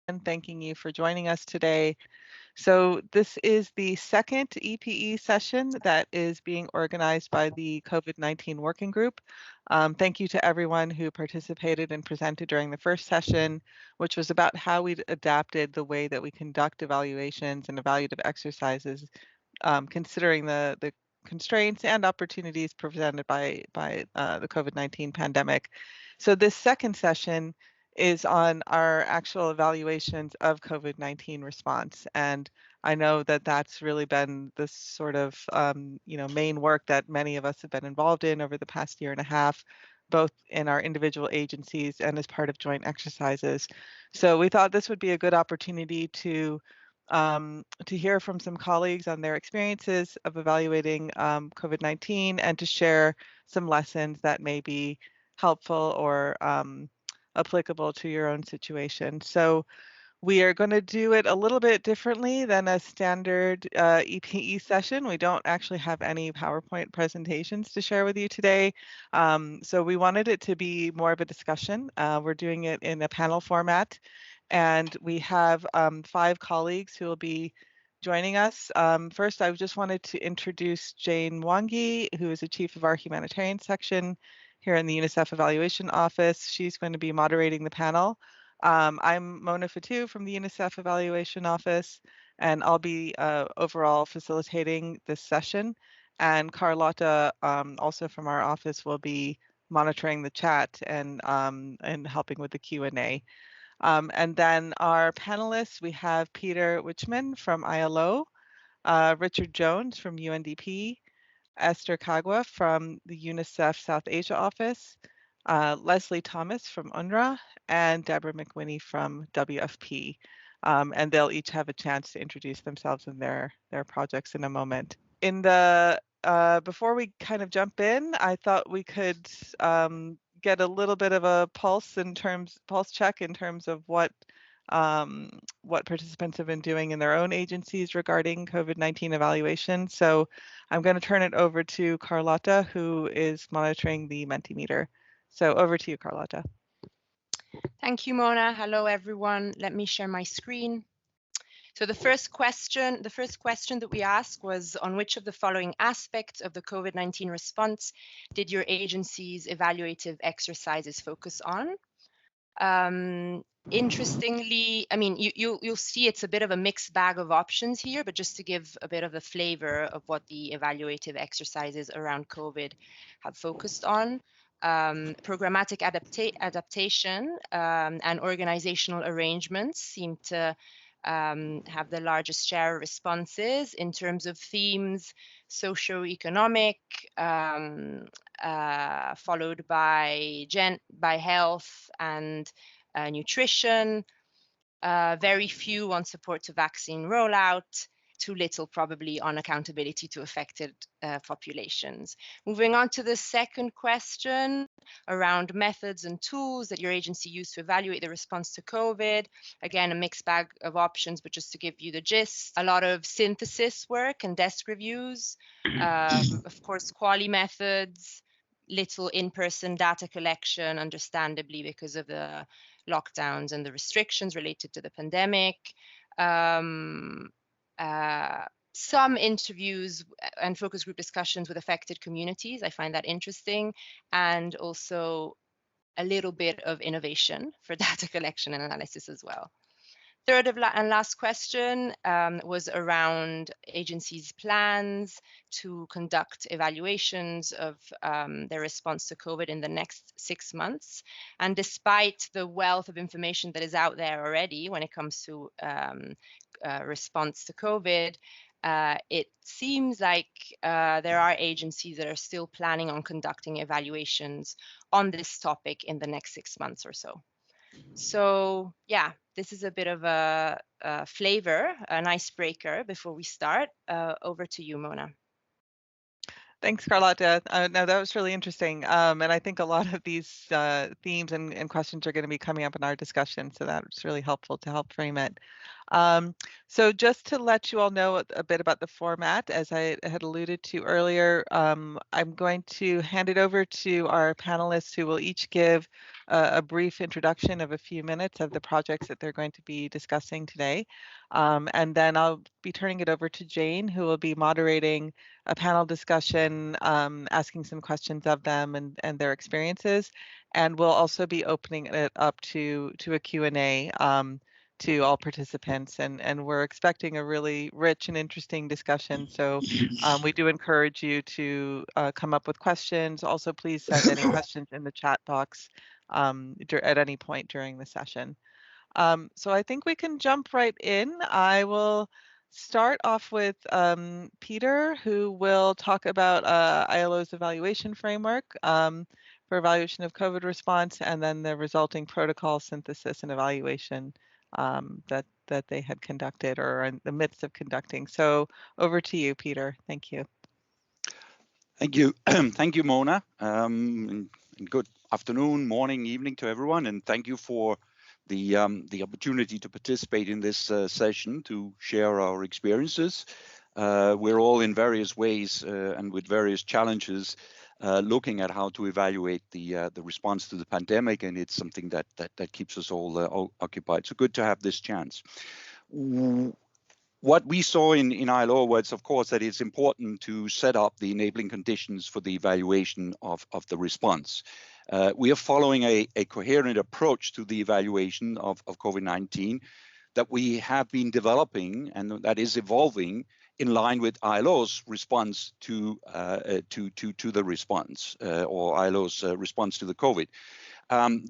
and thanking you for joining us today. So this is the second EPE session that is being organized by the COVID-19 Working Group. Thank you to everyone who participated and presented during the first session, which was about how we adapted the way that we conduct evaluations and evaluative exercises, considering the constraints and opportunities presented by the COVID-19 pandemic. So this second session is on our actual evaluations of COVID-19 response. And I know that that's really been the sort of main work that many of us have been involved in over the past year and a half, both in our individual agencies and as part of joint exercises. So we thought this would be a good opportunity to hear from some colleagues on their experiences of evaluating COVID-19 and to share some lessons that may be helpful or applicable to your own situation. So we are going to do it a little bit differently than a standard EPE session. We don't actually have any PowerPoint presentations to share with you today. So we wanted it to be more of a discussion. We're doing it in a panel format. And we have 5 colleagues who will be joining us. First, I just wanted to introduce Jane Mwangi, who is the chief of our humanitarian section here in the UNICEF Evaluation Office. She's going to be moderating the panel. I'm Mona Fatou from the UNICEF Evaluation Office, and I'll be overall facilitating this session. And Carlotta, also from our office, will be monitoring the chat and helping with the Q&A. And then our panelists, we have Peter Wichman from ILO, Richard Jones from UNDP, Esther Kagwa from the UNICEF South Asia Office, Leslie Thomas from UNRWA, and Deborah McWhinney from WFP. And they'll each have a chance to introduce themselves and their projects in a moment. In the before we kind of jump in, I thought we could get a little bit of a pulse check in terms of what participants have been doing in their own agencies regarding COVID-19 evaluation. So I'm going to turn it over to Carlotta, who is monitoring the Mentimeter. So over to you, Carlotta. Thank you, Mona. Hello, everyone. Let me share my screen. So the first question that we asked was, on which of the following aspects of the COVID-19 response did your agency's evaluative exercises focus on? Interestingly, I mean, you'll see it's a bit of a mixed bag of options here, but just to give a bit of a flavor of what the evaluative exercises around COVID have focused on. Programmatic adaptation and organizational arrangements seem to have the largest share of responses. In terms of themes: socioeconomic, followed by health and nutrition. Very few on support to vaccine rollout. Too little probably on accountability to affected populations. Moving on to the second question around methods and tools that your agency used to evaluate the response to COVID. Again, a mixed bag of options, but just to give you the gist, a lot of synthesis work and desk reviews, of course, quali methods, little in-person data collection, understandably because of the lockdowns and the restrictions related to the pandemic. Some interviews and focus group discussions with affected communities. I find that interesting. And also a little bit of innovation for data collection and analysis as well. Third and last question was around agencies' plans to conduct evaluations of their response to COVID in the next 6 months. And despite the wealth of information that is out there already when it comes to response to COVID, it seems like there are agencies that are still planning on conducting evaluations on this topic in the next 6 months or so. So yeah, this is a bit of a flavor, an icebreaker before we start. Over to you, Mona. Thanks, Carlotta. No, that was really interesting. And I think a lot of these themes and questions are going to be coming up in our discussion. So that's really helpful to help frame it. So just to let you all know a bit about the format, as I had alluded to earlier, I'm going to hand it over to our panelists who will each give a brief introduction of a few minutes of the projects that they're going to be discussing today. And then I'll be turning it over to Jane, who will be moderating a panel discussion, asking some questions of them and their experiences. And we'll also be opening it up to a Q&A. To all participants, and we're expecting a really rich and interesting discussion. So we do encourage you to come up with questions. Also, please send any questions in the chat box at any point during the session. So I think we can jump right in. I will start off with Peter, who will talk about ILO's evaluation framework for evaluation of COVID response, and then the resulting protocol synthesis and evaluation that they had conducted or are in the midst of conducting. So over to you, Peter. Thank you. Thank you. Thank you, Mona. And good afternoon, morning, evening to everyone. And thank you for the opportunity to participate in this session to share our experiences. We're all in various ways and with various challenges looking at how to evaluate the response to the pandemic, and it's something that keeps us all occupied. So good to have this chance. What we saw in ILO was, of course, that it's important to set up the enabling conditions for the evaluation of the response. We are following a coherent approach to the evaluation of COVID-19 that we have been developing and that is evolving in line with ILO's response to the response or ILO's response to the COVID.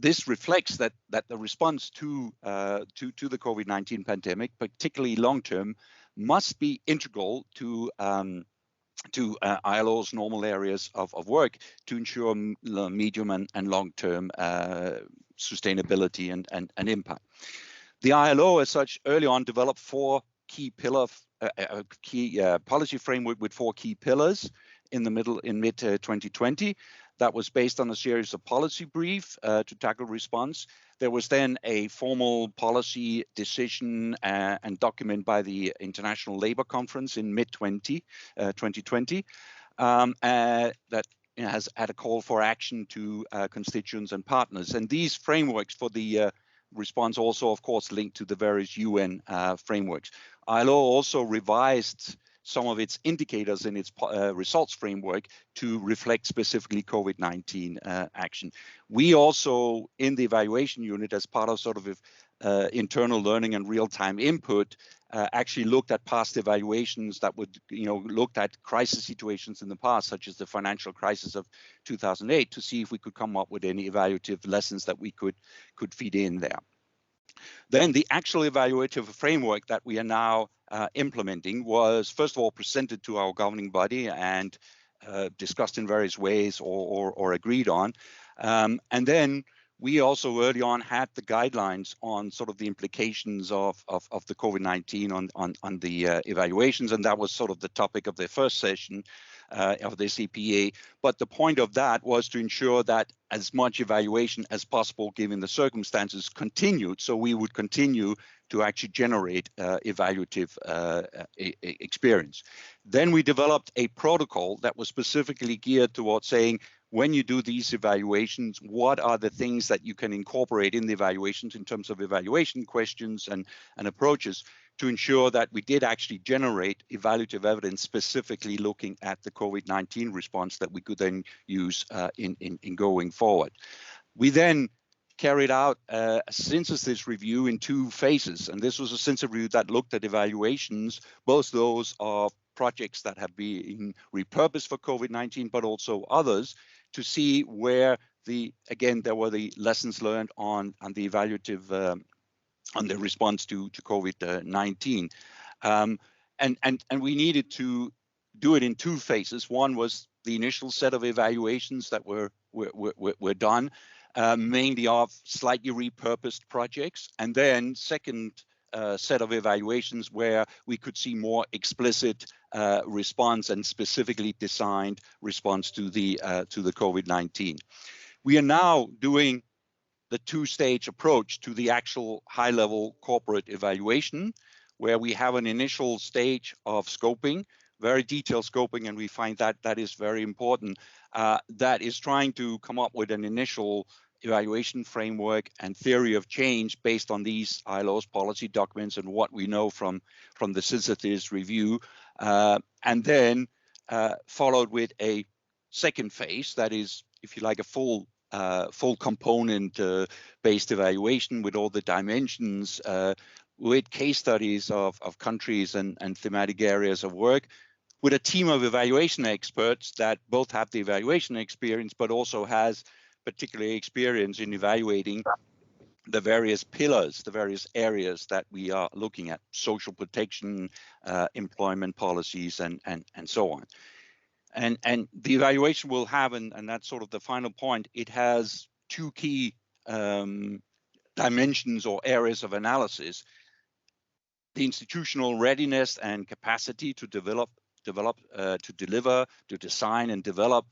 This reflects that the response to the COVID-19 pandemic, particularly long term, must be integral to ILO's normal areas of work to ensure medium and long term sustainability and impact. The ILO, as such, early on developed four key policy framework with four key pillars in mid 2020. That was based on a series of policy briefs to tackle response. There was then a formal policy decision and document by the International Labour Conference in mid 2020 that has had a call for action to constituents and partners. And these frameworks for the response also, of course, linked to the various UN frameworks. ILO also revised some of its indicators in its results framework to reflect specifically COVID-19 action. We also, in the evaluation unit, as part of sort of internal learning and real-time input, actually looked at past evaluations that would, looked at crisis situations in the past, such as the financial crisis of 2008, to see if we could come up with any evaluative lessons that we could feed in there. Then the actual evaluative framework that we are now implementing was, first of all, presented to our governing body and discussed in various ways or agreed on. And then we also early on had the guidelines on sort of the implications of the COVID-19 on the evaluations, and that was sort of the topic of the first session of this EPA. But the point of that was to ensure that as much evaluation as possible, given the circumstances, continued. So we would continue to actually generate evaluative experience. Then we developed a protocol that was specifically geared towards saying, when you do these evaluations, what are the things that you can incorporate in the evaluations in terms of evaluation questions and approaches to ensure that we did actually generate evaluative evidence specifically looking at the COVID-19 response that we could then use in going forward. We then carried out a synthesis review in two phases, and this was a synthesis review that looked at evaluations, both those of projects that have been repurposed for COVID-19, but also others, to see where there were the lessons learned on the evaluative on the response to COVID-19. And we needed to do it in two phases. One was the initial set of evaluations that were done, mainly of slightly repurposed projects. And then second set of evaluations where we could see more explicit response and specifically designed response to the COVID-19. We are now doing the two-stage approach to the actual high-level corporate evaluation. where we have an initial stage of scoping, very detailed scoping, and we find that that is very important. That is trying to come up with an initial evaluation framework and theory of change based on these ILO's policy documents and what we know from the synthesis review, and then followed with a second phase that is, if you like, a full component based evaluation with all the dimensions, with case studies of countries and thematic areas of work, with a team of evaluation experts that both have the evaluation experience but also has particularly experience in evaluating the various pillars, the various areas that we are looking at: social protection, employment policies, and so on. And the evaluation will have, and that's sort of the final point, it has two key dimensions or areas of analysis: the institutional readiness and capacity to develop, to deliver, to design and develop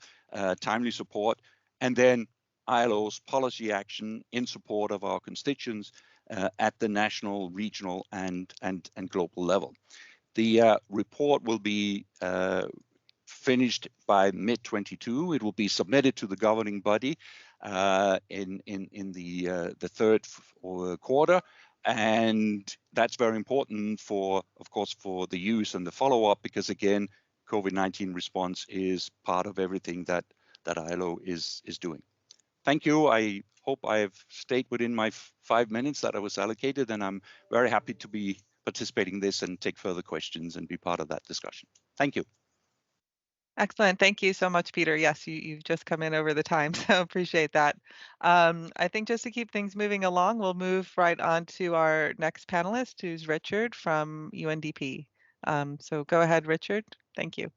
timely support, and then ILO's policy action in support of our constituents at the national, regional, and global level. The report will be finished by mid-22. It will be submitted to the governing body in the third quarter. And that's very important for, of course, for the use and the follow-up, because again, COVID-19 response is part of everything that ILO is doing. Thank you. I hope I've stayed within my 5 minutes that I was allocated, and I'm very happy to be participating in this and take further questions and be part of that discussion. Thank you. Excellent. Thank you so much, Peter. Yes, you've just come in over the time, so appreciate that. I think just to keep things moving along, we'll move right on to our next panelist, who's Richard from UNDP. So go ahead, Richard. Thank you.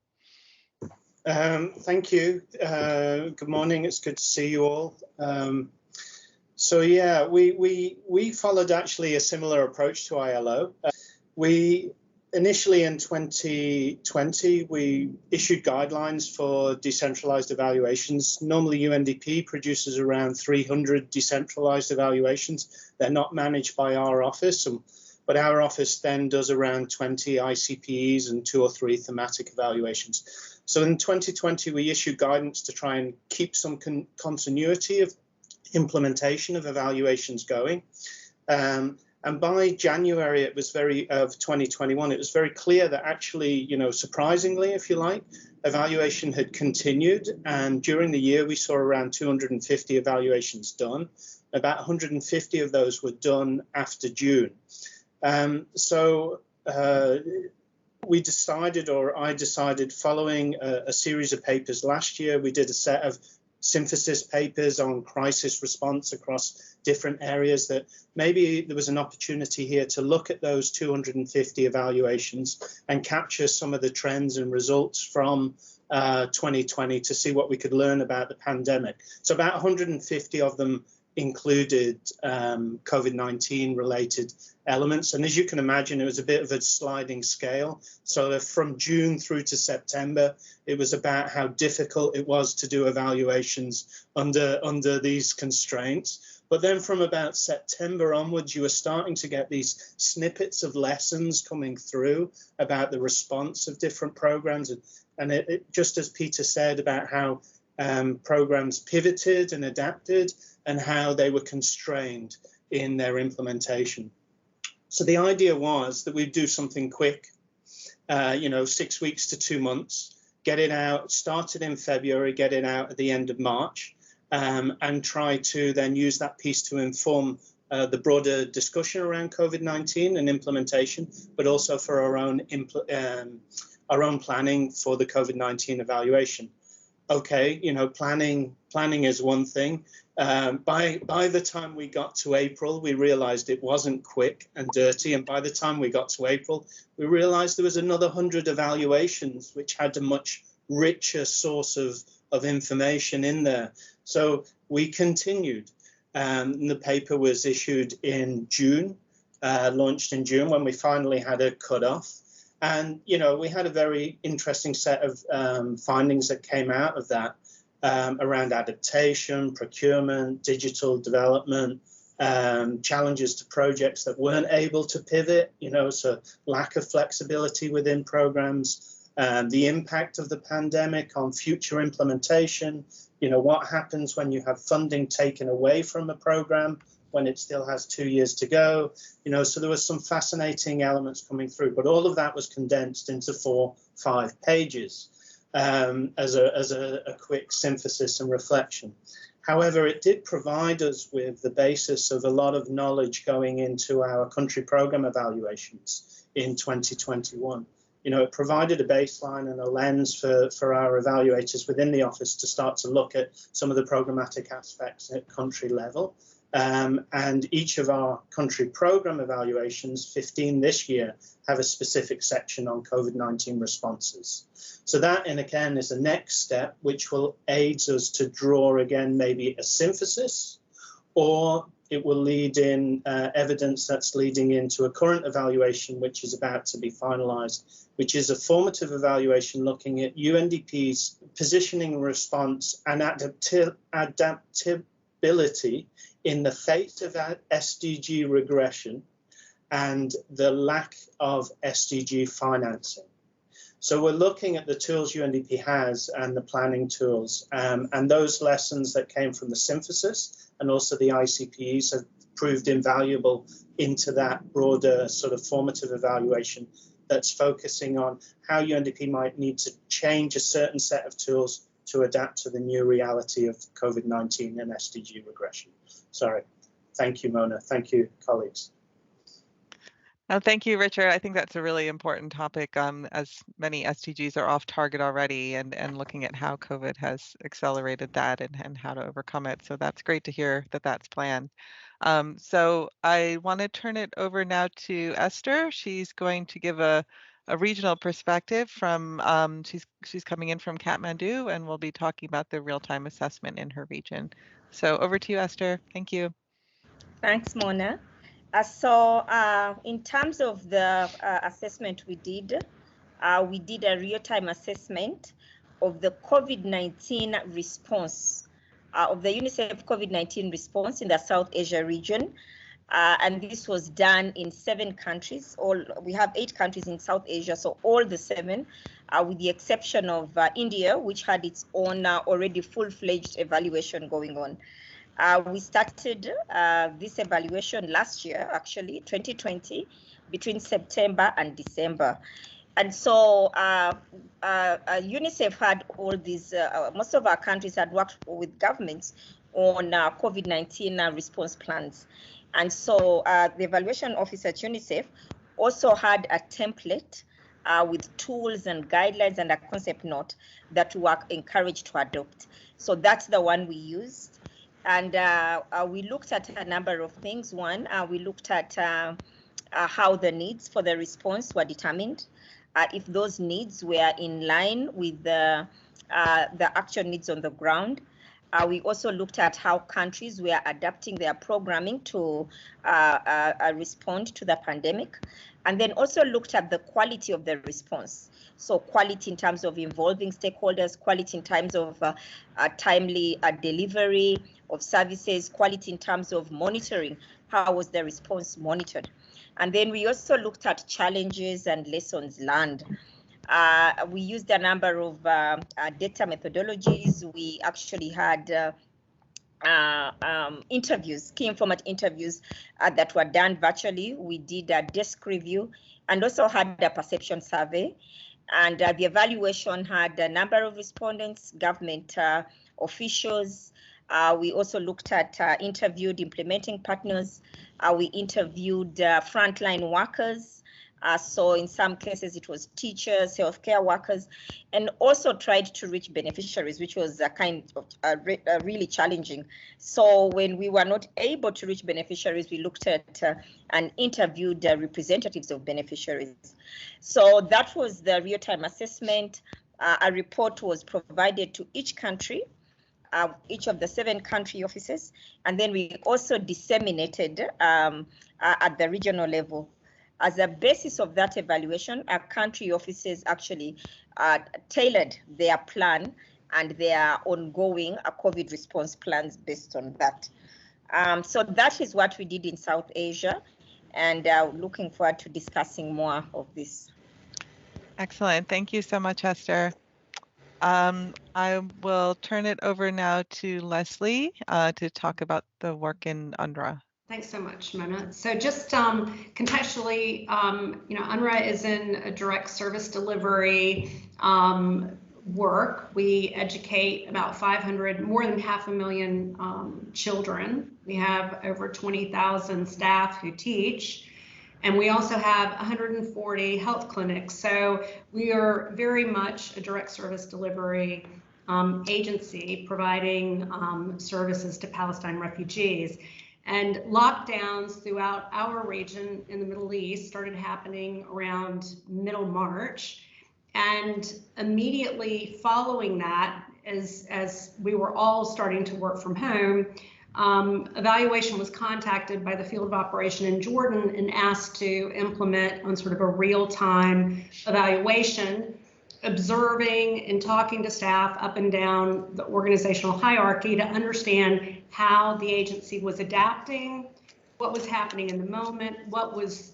Thank you. Good morning. It's good to see you all. So yeah, we followed actually a similar approach to ILO. We initially in 2020, we issued guidelines for decentralized evaluations. Normally UNDP produces around 300 decentralized evaluations. They're not managed by our office, but our office then does around 20 ICPEs and 2 or 3 thematic evaluations. So in 2020, we issued guidance to try and keep some continuity of implementation of evaluations going. And by January, of 2021, it was very clear that actually, surprisingly, if you like, evaluation had continued. And during the year, we saw around 250 evaluations done. About 150 of those were done after June. So we decided, or I decided, following a series of papers last year, we did a set of synthesis papers on crisis response across different areas, that maybe there was an opportunity here to look at those 250 evaluations and capture some of the trends and results from 2020 to see what we could learn about the pandemic. So about 150 of them included COVID-19 related elements. And as you can imagine, it was a bit of a sliding scale. So from June through to September, it was about how difficult it was to do evaluations under these constraints. But then from about September onwards, you were starting to get these snippets of lessons coming through about the response of different programs. And it just as Peter said, about how programs pivoted and adapted and how they were constrained in their implementation. So the idea was that we'd do something quick, 6 weeks to 2 months, get it out, started in February, get it out at the end of March, and try to then use that piece to inform the broader discussion around COVID-19 and implementation, but also for our own planning for the COVID-19 evaluation. Okay, planning is one thing. By the time we got to April, we realized it wasn't quick and dirty. And by the time we got to April, we realized there was another 100 evaluations, which had a much richer source of information in there. So we continued. The paper was issued in June, launched in June, when we finally had a cutoff. And, we had a very interesting set of findings that came out of that around adaptation, procurement, digital development, challenges to projects that weren't able to pivot, so lack of flexibility within programs, the impact of the pandemic on future implementation, what happens when you have funding taken away from a program when it still has 2 years to go, so there was some fascinating elements coming through, but all of that was condensed into 4-5 pages as a quick synthesis and reflection. However, it did provide us with the basis of a lot of knowledge going into our country program evaluations in 2021. It provided a baseline and a lens for our evaluators within the office to start to look at some of the programmatic aspects at country level. And each of our country program evaluations, 15 this year, have a specific section on COVID-19 responses. So that, and again, is the next step, which will aid us to draw, again, maybe a synthesis, or it will lead in evidence that's leading into a current evaluation, which is about to be finalized, which is a formative evaluation looking at UNDP's positioning, response, and adaptability in the face of SDG regression and the lack of SDG financing. So we're looking at the tools UNDP has and the planning tools, and those lessons that came from the synthesis and also the ICPEs have proved invaluable into that broader sort of formative evaluation that's focusing on how UNDP might need to change a certain set of tools to adapt to the new reality of COVID-19 and SDG regression. Sorry. Thank you, Mona. Thank you, colleagues. Thank you, Richard. I think that's a really important topic, as many SDGs are off target already, and looking at how COVID has accelerated that and how to overcome it. So that's great to hear that that's planned. So I want to turn it over now to Esther. She's going to give a regional perspective from, she's coming in from Kathmandu, and we'll be talking about the real-time assessment in her region. So over to you, Esther. Thank you. Thanks, Mona. So in terms of the assessment we did a real-time assessment of the COVID-19 response, of the UNICEF COVID-19 response in the South Asia region. And this was done in 7 countries. We have 8 countries in South Asia, so all the 7, with the exception of India, which had its own already full-fledged evaluation going on. We started this evaluation last year, actually, 2020, between September and December. And so UNICEF had all these, most of our countries had worked with governments on COVID-19 response plans. And so the evaluation office at UNICEF also had a template with tools and guidelines and a concept note that we were encouraged to adopt. So that's the one we used. And we looked at a number of things. One, we looked at how the needs for the response were determined, if those needs were in line with the actual needs on the ground. We also looked at how countries were adapting their programming to respond to the pandemic, and then also looked at the quality of the response. So quality in terms of involving stakeholders, quality in terms of timely delivery of services, quality in terms of monitoring, how was the response monitored. And then we also looked at challenges and lessons learned. We used a number of data methodologies. We actually had interviews, key informant interviews that were done virtually. We did a desk review and also had a perception survey. And the evaluation had a number of respondents, government officials. We also looked at interviewed implementing partners. We interviewed frontline workers. So in some cases, it was teachers, healthcare workers, and also tried to reach beneficiaries, which was a kind of really challenging. So when we were not able to reach beneficiaries, we looked at and interviewed representatives of beneficiaries. So that was the real-time assessment. A report was provided to each country, each of the 7 country offices, and then we also disseminated at the regional level. As a basis of that evaluation, our country offices actually tailored their plan and their ongoing COVID response plans based on that. So that is what we did in South Asia, and looking forward to discussing more of this. Excellent. Thank you so much, Esther. I will turn it over now to Leslie to talk about the work in UNRWA. Thanks so much, Mona. So just contextually, UNRWA is in a direct service delivery work. We educate about 500, more than 500,000 children. We have over 20,000 staff who teach, and we also have 140 health clinics. So we are very much a direct service delivery agency providing services to Palestine refugees. And lockdowns throughout our region in the Middle East started happening around middle March. And immediately following that, as we were all starting to work from home, Evaluation was contacted by the field of operation in Jordan and asked to implement on sort of a real-time evaluation, observing and talking to staff up and down the organizational hierarchy to understand how the agency was adapting, what was happening in the moment, what was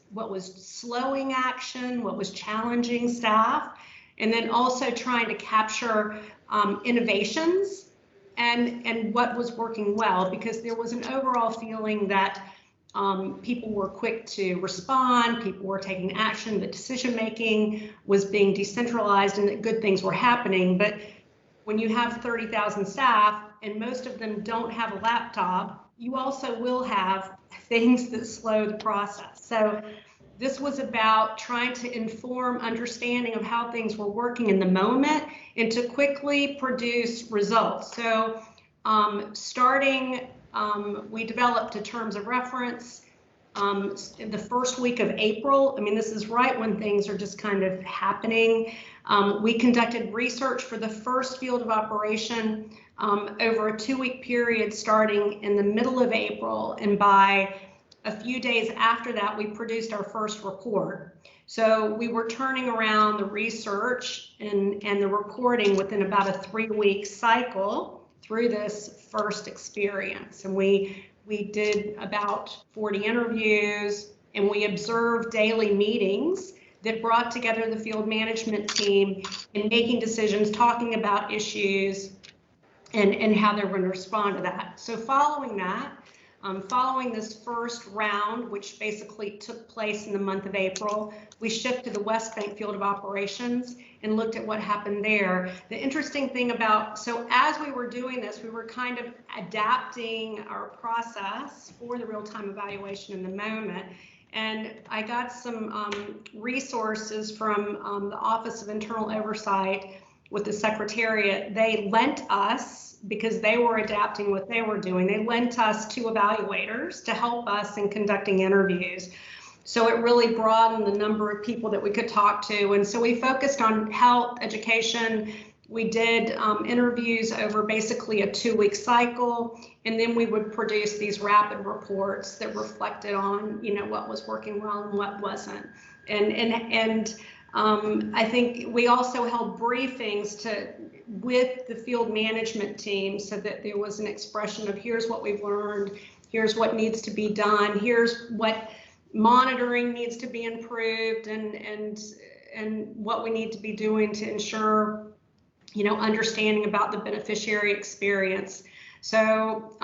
slowing action, what was challenging staff, and then also trying to capture innovations and what was working well, because there was an overall feeling that people were quick to respond, people were taking action, that decision making was being decentralized and that good things were happening. But when you have 30,000 staff and most of them don't have a laptop, you also will have things that slow the process. So this was about trying to inform understanding of how things were working in the moment and to quickly produce results. So we developed a terms of reference in the first week of April. I mean, this is right when things are just kind of happening. We conducted research for the first field of operation over a 2-week period starting in the middle of April, and by a few days after that, we produced our first report. So we were turning around the research and the reporting within about a 3-week cycle through this first experience. And we did about 40 interviews, and we observed daily meetings that brought together the field management team in making decisions, talking about issues, and how they're going to respond to that. So following that, following this first round, which basically took place in the month of April, we shifted to the West Bank field of operations and looked at what happened there. The interesting thing so as we were doing this, we were kind of adapting our process for the real-time evaluation in the moment. And I got some resources from the Office of Internal Oversight with the Secretariat. They lent us, because they were adapting what they were doing, they lent us 2 evaluators to help us in conducting interviews. So it really broadened the number of people that we could talk to. And so we focused on health, education. We did interviews over basically a 2-week cycle, and then we would produce these rapid reports that reflected on, what was working well and what wasn't. And I think we also held briefings with the field management team so that there was an expression of here's what we've learned, here's what needs to be done, here's what monitoring needs to be improved, and what we need to be doing to ensure, understanding about the beneficiary experience. So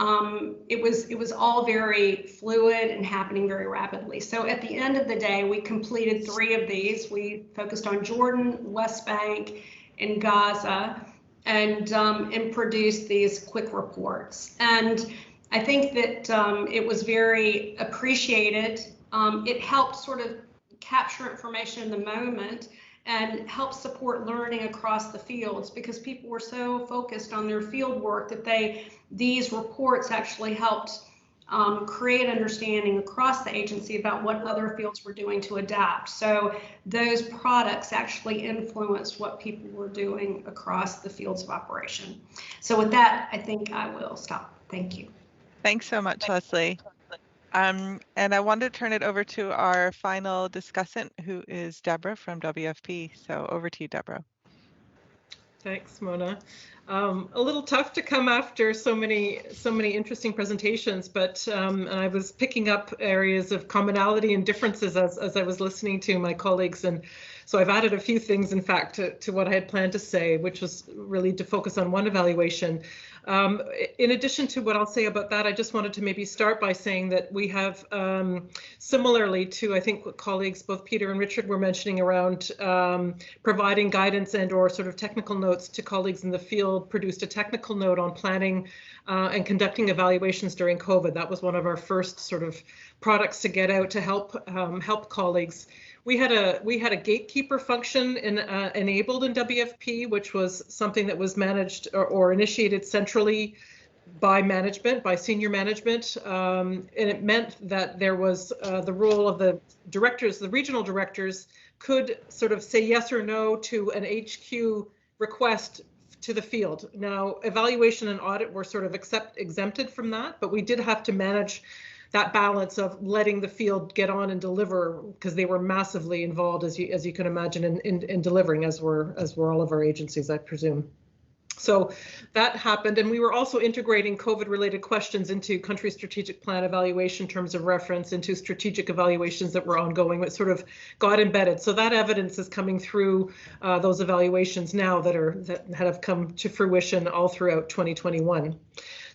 it was all very fluid and happening very rapidly. So at the end of the day, we completed 3 of these. We focused on Jordan, West Bank, and Gaza, and produced these quick reports. And I think that it was very appreciated. It helped sort of capture information in the moment and help support learning across the fields, because people were so focused on their field work that these reports actually helped create understanding across the agency about what other fields were doing to adapt. So those products actually influenced what people were doing across the fields of operation. So with that, I think I will stop. Thank you. Thanks so much, Leslie. And I want to turn it over to our final discussant, who is Deborah from WFP. So over to you, Deborah. Thanks, Mona. A little tough to come after so many interesting presentations, but and I was picking up areas of commonality and differences as I was listening to my colleagues, and so I've added a few things, in fact, to what I had planned to say, which was really to focus on one evaluation. In addition to what I'll say about that, I just wanted to maybe start by saying that we have, similarly to, I think, what colleagues, both Peter and Richard, were mentioning around providing guidance and or sort of technical notes to colleagues in the field, produced a technical note on planning and conducting evaluations during COVID. That was one of our first sort of products to get out to help colleagues. We had a gatekeeper function enabled in WFP, which was something that was managed or initiated centrally by management, by senior management, and it meant that there was the role of the directors, the regional directors could sort of say yes or no to an HQ request to the field. Now, evaluation and audit were sort of exempted from that, but we did have to manage that balance of letting the field get on and deliver, because they were massively involved, as you can imagine, in delivering, as were all of our agencies, I presume. So that happened, and we were also integrating COVID-related questions into country strategic plan evaluation terms of reference, into strategic evaluations that were ongoing, that sort of got embedded. So that evidence is coming through those evaluations now that have come to fruition all throughout 2021.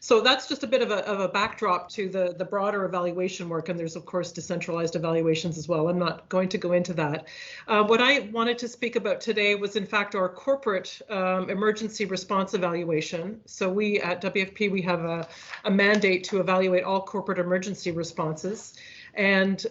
So that's just a bit of a backdrop to the broader evaluation work, and there's of course decentralized evaluations as well. I'm not going to go into that. What I wanted to speak about today was in fact our corporate emergency response evaluation. So we at WFP, we have a mandate to evaluate all corporate emergency responses. And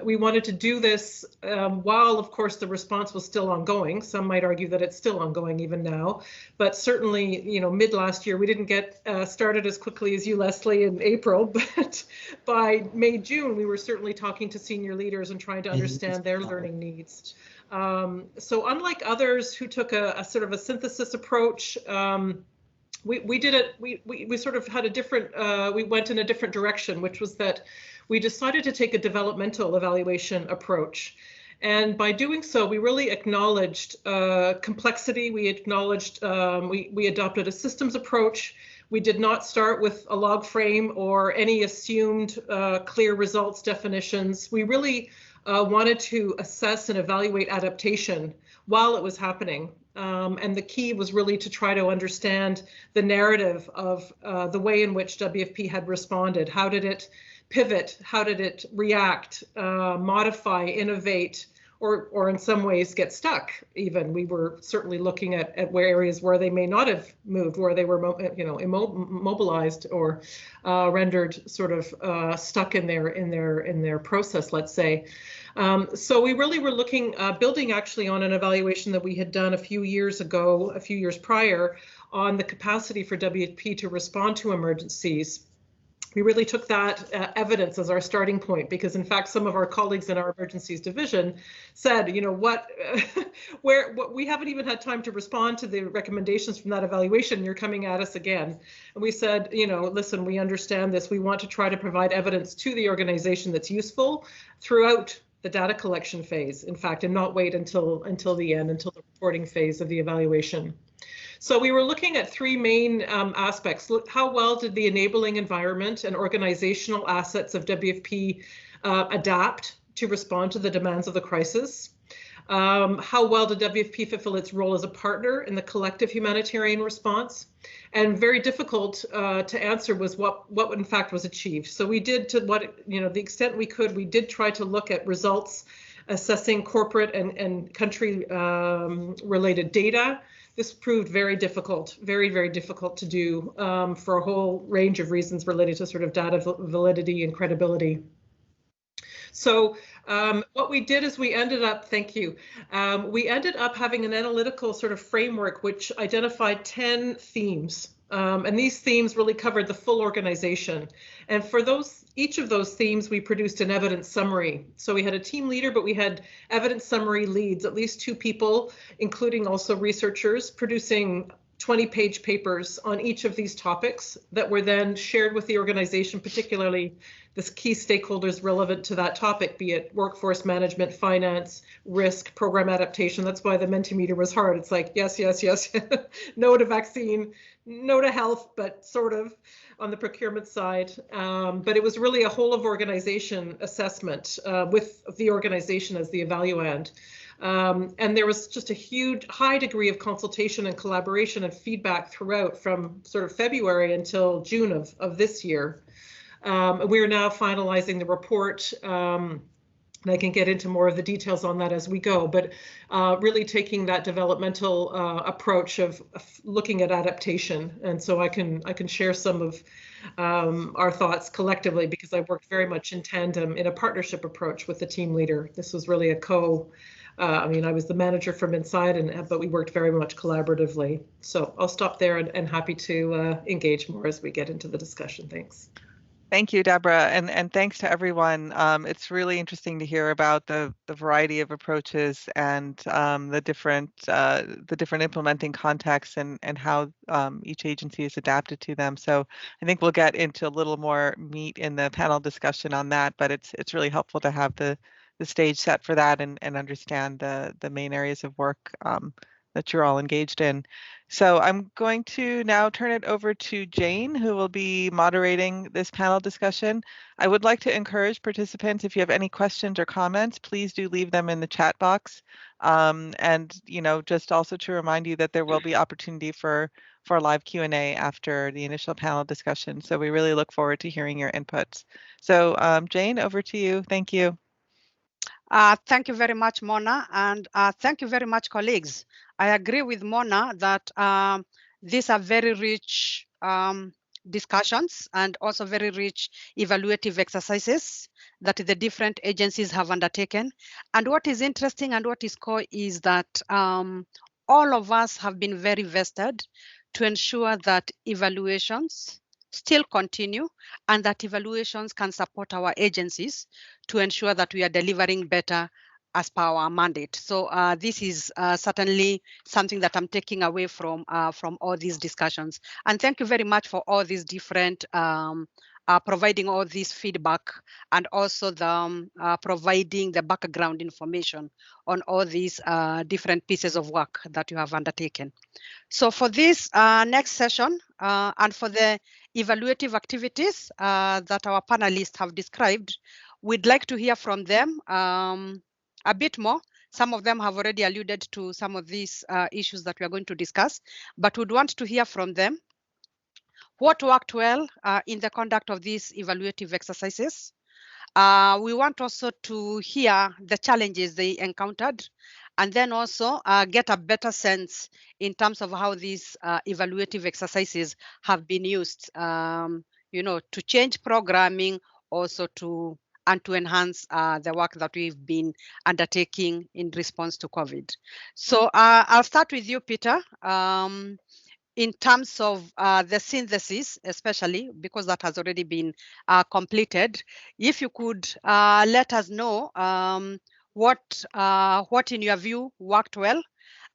we wanted to do this while, of course, the response was still ongoing. Some might argue that it's still ongoing even now, but certainly, you know, mid last year, we didn't get started as quickly as you, Leslie, in April, but by May, June, we were certainly talking to senior leaders and trying to understand their learning needs. So unlike others who took a sort of a synthesis approach, we did it, we sort of had a different, we went in a different direction, which was that we decided to take a developmental evaluation approach. And by doing so, we really acknowledged complexity. We acknowledged, we adopted a systems approach. We did not start with a log frame or any assumed clear results definitions. We really wanted to assess and evaluate adaptation while it was happening. And the key was really to try to understand the narrative of the way in which WFP had responded. How did it pivot? How did it react, modify, innovate, or in some ways get stuck even? We were certainly looking at where areas where they may not have moved, where they were immobilized or rendered sort of stuck in their process, let's say. So we really were looking, building actually on an evaluation that we had done a few years ago, a few years prior, on the capacity for WFP to respond to emergencies. We really took that evidence as our starting point, because in fact, some of our colleagues in our emergencies division said, you know, what we haven't even had time to respond to the recommendations from that evaluation. You're coming at us again. And we said, you know, listen, we understand this. We want to try to provide evidence to the organization that's useful throughout the data collection phase, in fact, and not wait until the end, until the reporting phase of the evaluation. So we were looking at three main aspects. Look, how well did the enabling environment and organizational assets of WFP adapt to respond to the demands of the crisis? How well did WFP fulfill its role as a partner in the collective humanitarian response? And very difficult to answer was what in fact was achieved. So we did, to the extent we could, we did try to look at results assessing corporate and country related data. This proved very difficult, very difficult to do for a whole range of reasons related to sort of data validity and credibility. So what we did is we ended up, thank you, we ended up having an analytical sort of framework which identified 10 themes. And these themes really covered the full organization. And for each of those themes, we produced an evidence summary. So we had a team leader, but we had evidence summary leads, at least 2 people, including also researchers, producing 20-page papers on each of these topics that were then shared with the organization, particularly key stakeholders relevant to that topic, be it workforce management, finance, risk, program adaptation. That's why the Mentimeter was hard. It's like, yes, yes, yes, no to vaccine, no to health, but sort of on the procurement side. But it was really a whole of organization assessment with the organization as the evaluand. And there was just a high degree of consultation and collaboration and feedback throughout from sort of February until June of this year. We're now finalizing the report. And I can get into more of the details on that as we go, but really taking that developmental approach of looking at adaptation. And so I can share some of our thoughts collectively, because I worked very much in tandem in a partnership approach with the team leader. This was really a I was the manager from inside, but we worked very much collaboratively. So I'll stop there and happy to engage more as we get into the discussion. Thanks. Thank you, Deborah, and thanks to everyone. It's really interesting to hear about the variety of approaches and the different implementing contexts and how each agency is adapted to them. So I think we'll get into a little more meat in the panel discussion on that, but it's really helpful to have the stage set for that and understand the main areas of work that you're all engaged in. So I'm going to now turn it over to Jane, who will be moderating this panel discussion. I would like to encourage participants, if you have any questions or comments, please do leave them in the chat box. And just also to remind you that there will be opportunity for a live Q&A after the initial panel discussion. So we really look forward to hearing your inputs. So Jane, over to you. Thank you. Thank you very much, Mona, and thank you very much, colleagues. I agree with Mona that these are very rich discussions and also very rich evaluative exercises that the different agencies have undertaken. And what is interesting and what is core is that all of us have been very vested to ensure that evaluations still continue and that evaluations can support our agencies to ensure that we are delivering better as per our mandate. So this is certainly something that I'm taking away from all these discussions. And thank you very much for all these different providing all this feedback and also the providing the background information on all these different pieces of work that you have undertaken. So for this next session and for the evaluative activities that our panelists have described, we'd like to hear from them a bit more. Some of them have already alluded to some of these issues that we are going to discuss, but we'd want to hear from them what worked well in the conduct of these evaluative exercises. We want also to hear the challenges they encountered, and then also get a better sense in terms of how these evaluative exercises have been used, to change programming, also to enhance the work that we've been undertaking in response to COVID. So I'll start with you, Peter. In terms of the synthesis, especially because that has already been completed, if you could let us know what in your view worked well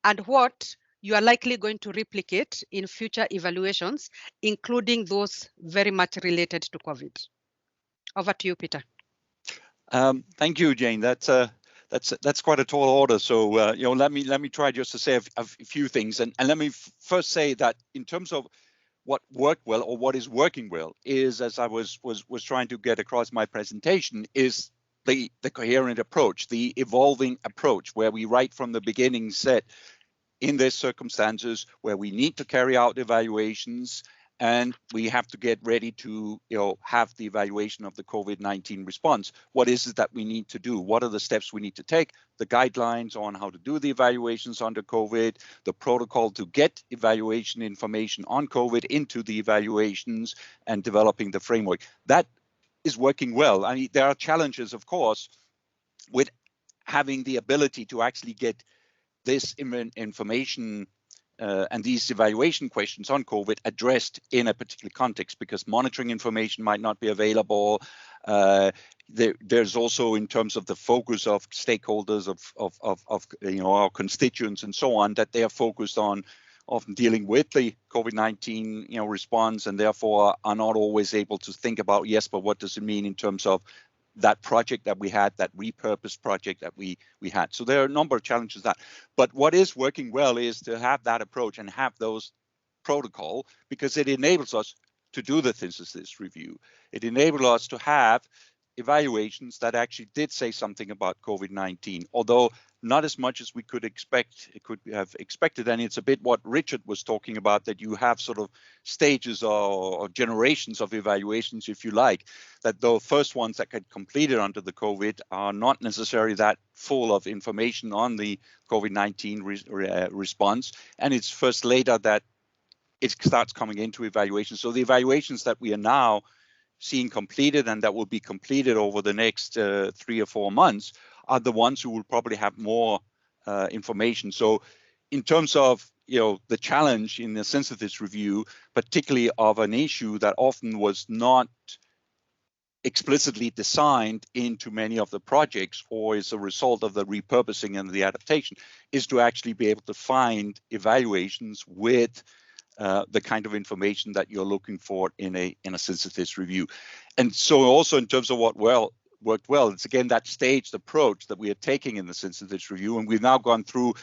and what you are likely going to replicate in future evaluations, including those very much related to COVID. Over to you, Peter. Thank you, Jane. That's quite a tall order. So let me try just to say a few things, and let me first say that in terms of what worked well or what is working well is, as I was trying to get across my presentation, is the coherent approach, the evolving approach, where we right from the beginning said, in these circumstances where we need to carry out evaluations and we have to get ready to have the evaluation of the COVID-19 response. What is it that we need to do? What are the steps we need to take? The guidelines on how to do the evaluations under COVID, the protocol to get evaluation information on COVID into the evaluations, and developing the framework. That is working well. I mean, there are challenges, of course, with having the ability to actually get this information and these evaluation questions on COVID addressed in a particular context, because monitoring information might not be available. There's also, in terms of the focus of stakeholders, of our constituents and so on, that they are focused on often dealing with the COVID-19 response, and therefore are not always able to think about, yes, but what does it mean in terms of that project that we had, that repurposed project that we had. So there are a number of challenges that, but what is working well is to have that approach and have those protocol, because it enables us to do the synthesis review. It enabled us to have evaluations that actually did say something about COVID-19, although not as much as we could have expected. And it's a bit what Richard was talking about, that you have sort of stages or generations of evaluations, if you like, that the first ones that get completed under the COVID are not necessarily that full of information on the COVID-19 response. And it's first later that it starts coming into evaluation. So the evaluations that we are now seeing completed and that will be completed over the next 3 or 4 months are the ones who will probably have more information. So in terms of the challenge in the synthesis review, particularly of an issue that often was not explicitly designed into many of the projects or is a result of the repurposing and the adaptation, is to actually be able to find evaluations with the kind of information that you're looking for in a synthesis review. And so also in terms of what worked well, it's again that staged approach that we are taking in the synthesis review. And we've now gone through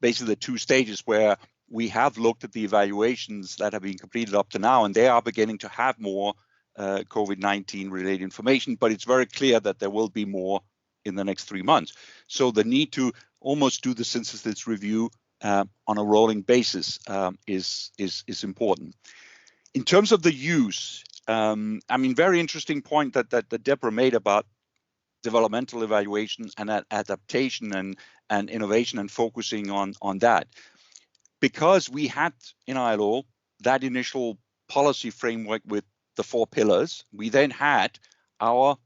basically the 2 stages where we have looked at the evaluations that have been completed up to now, and they are beginning to have more COVID-19 related information, but it's very clear that there will be more in the next 3 months. So the need to almost do the synthesis review on a rolling basis is important. In terms of the use, I mean, very interesting point that Deborah made about developmental evaluation and adaptation and innovation and focusing on that. Because we had in ILO that initial policy framework with the 4 pillars, we then had our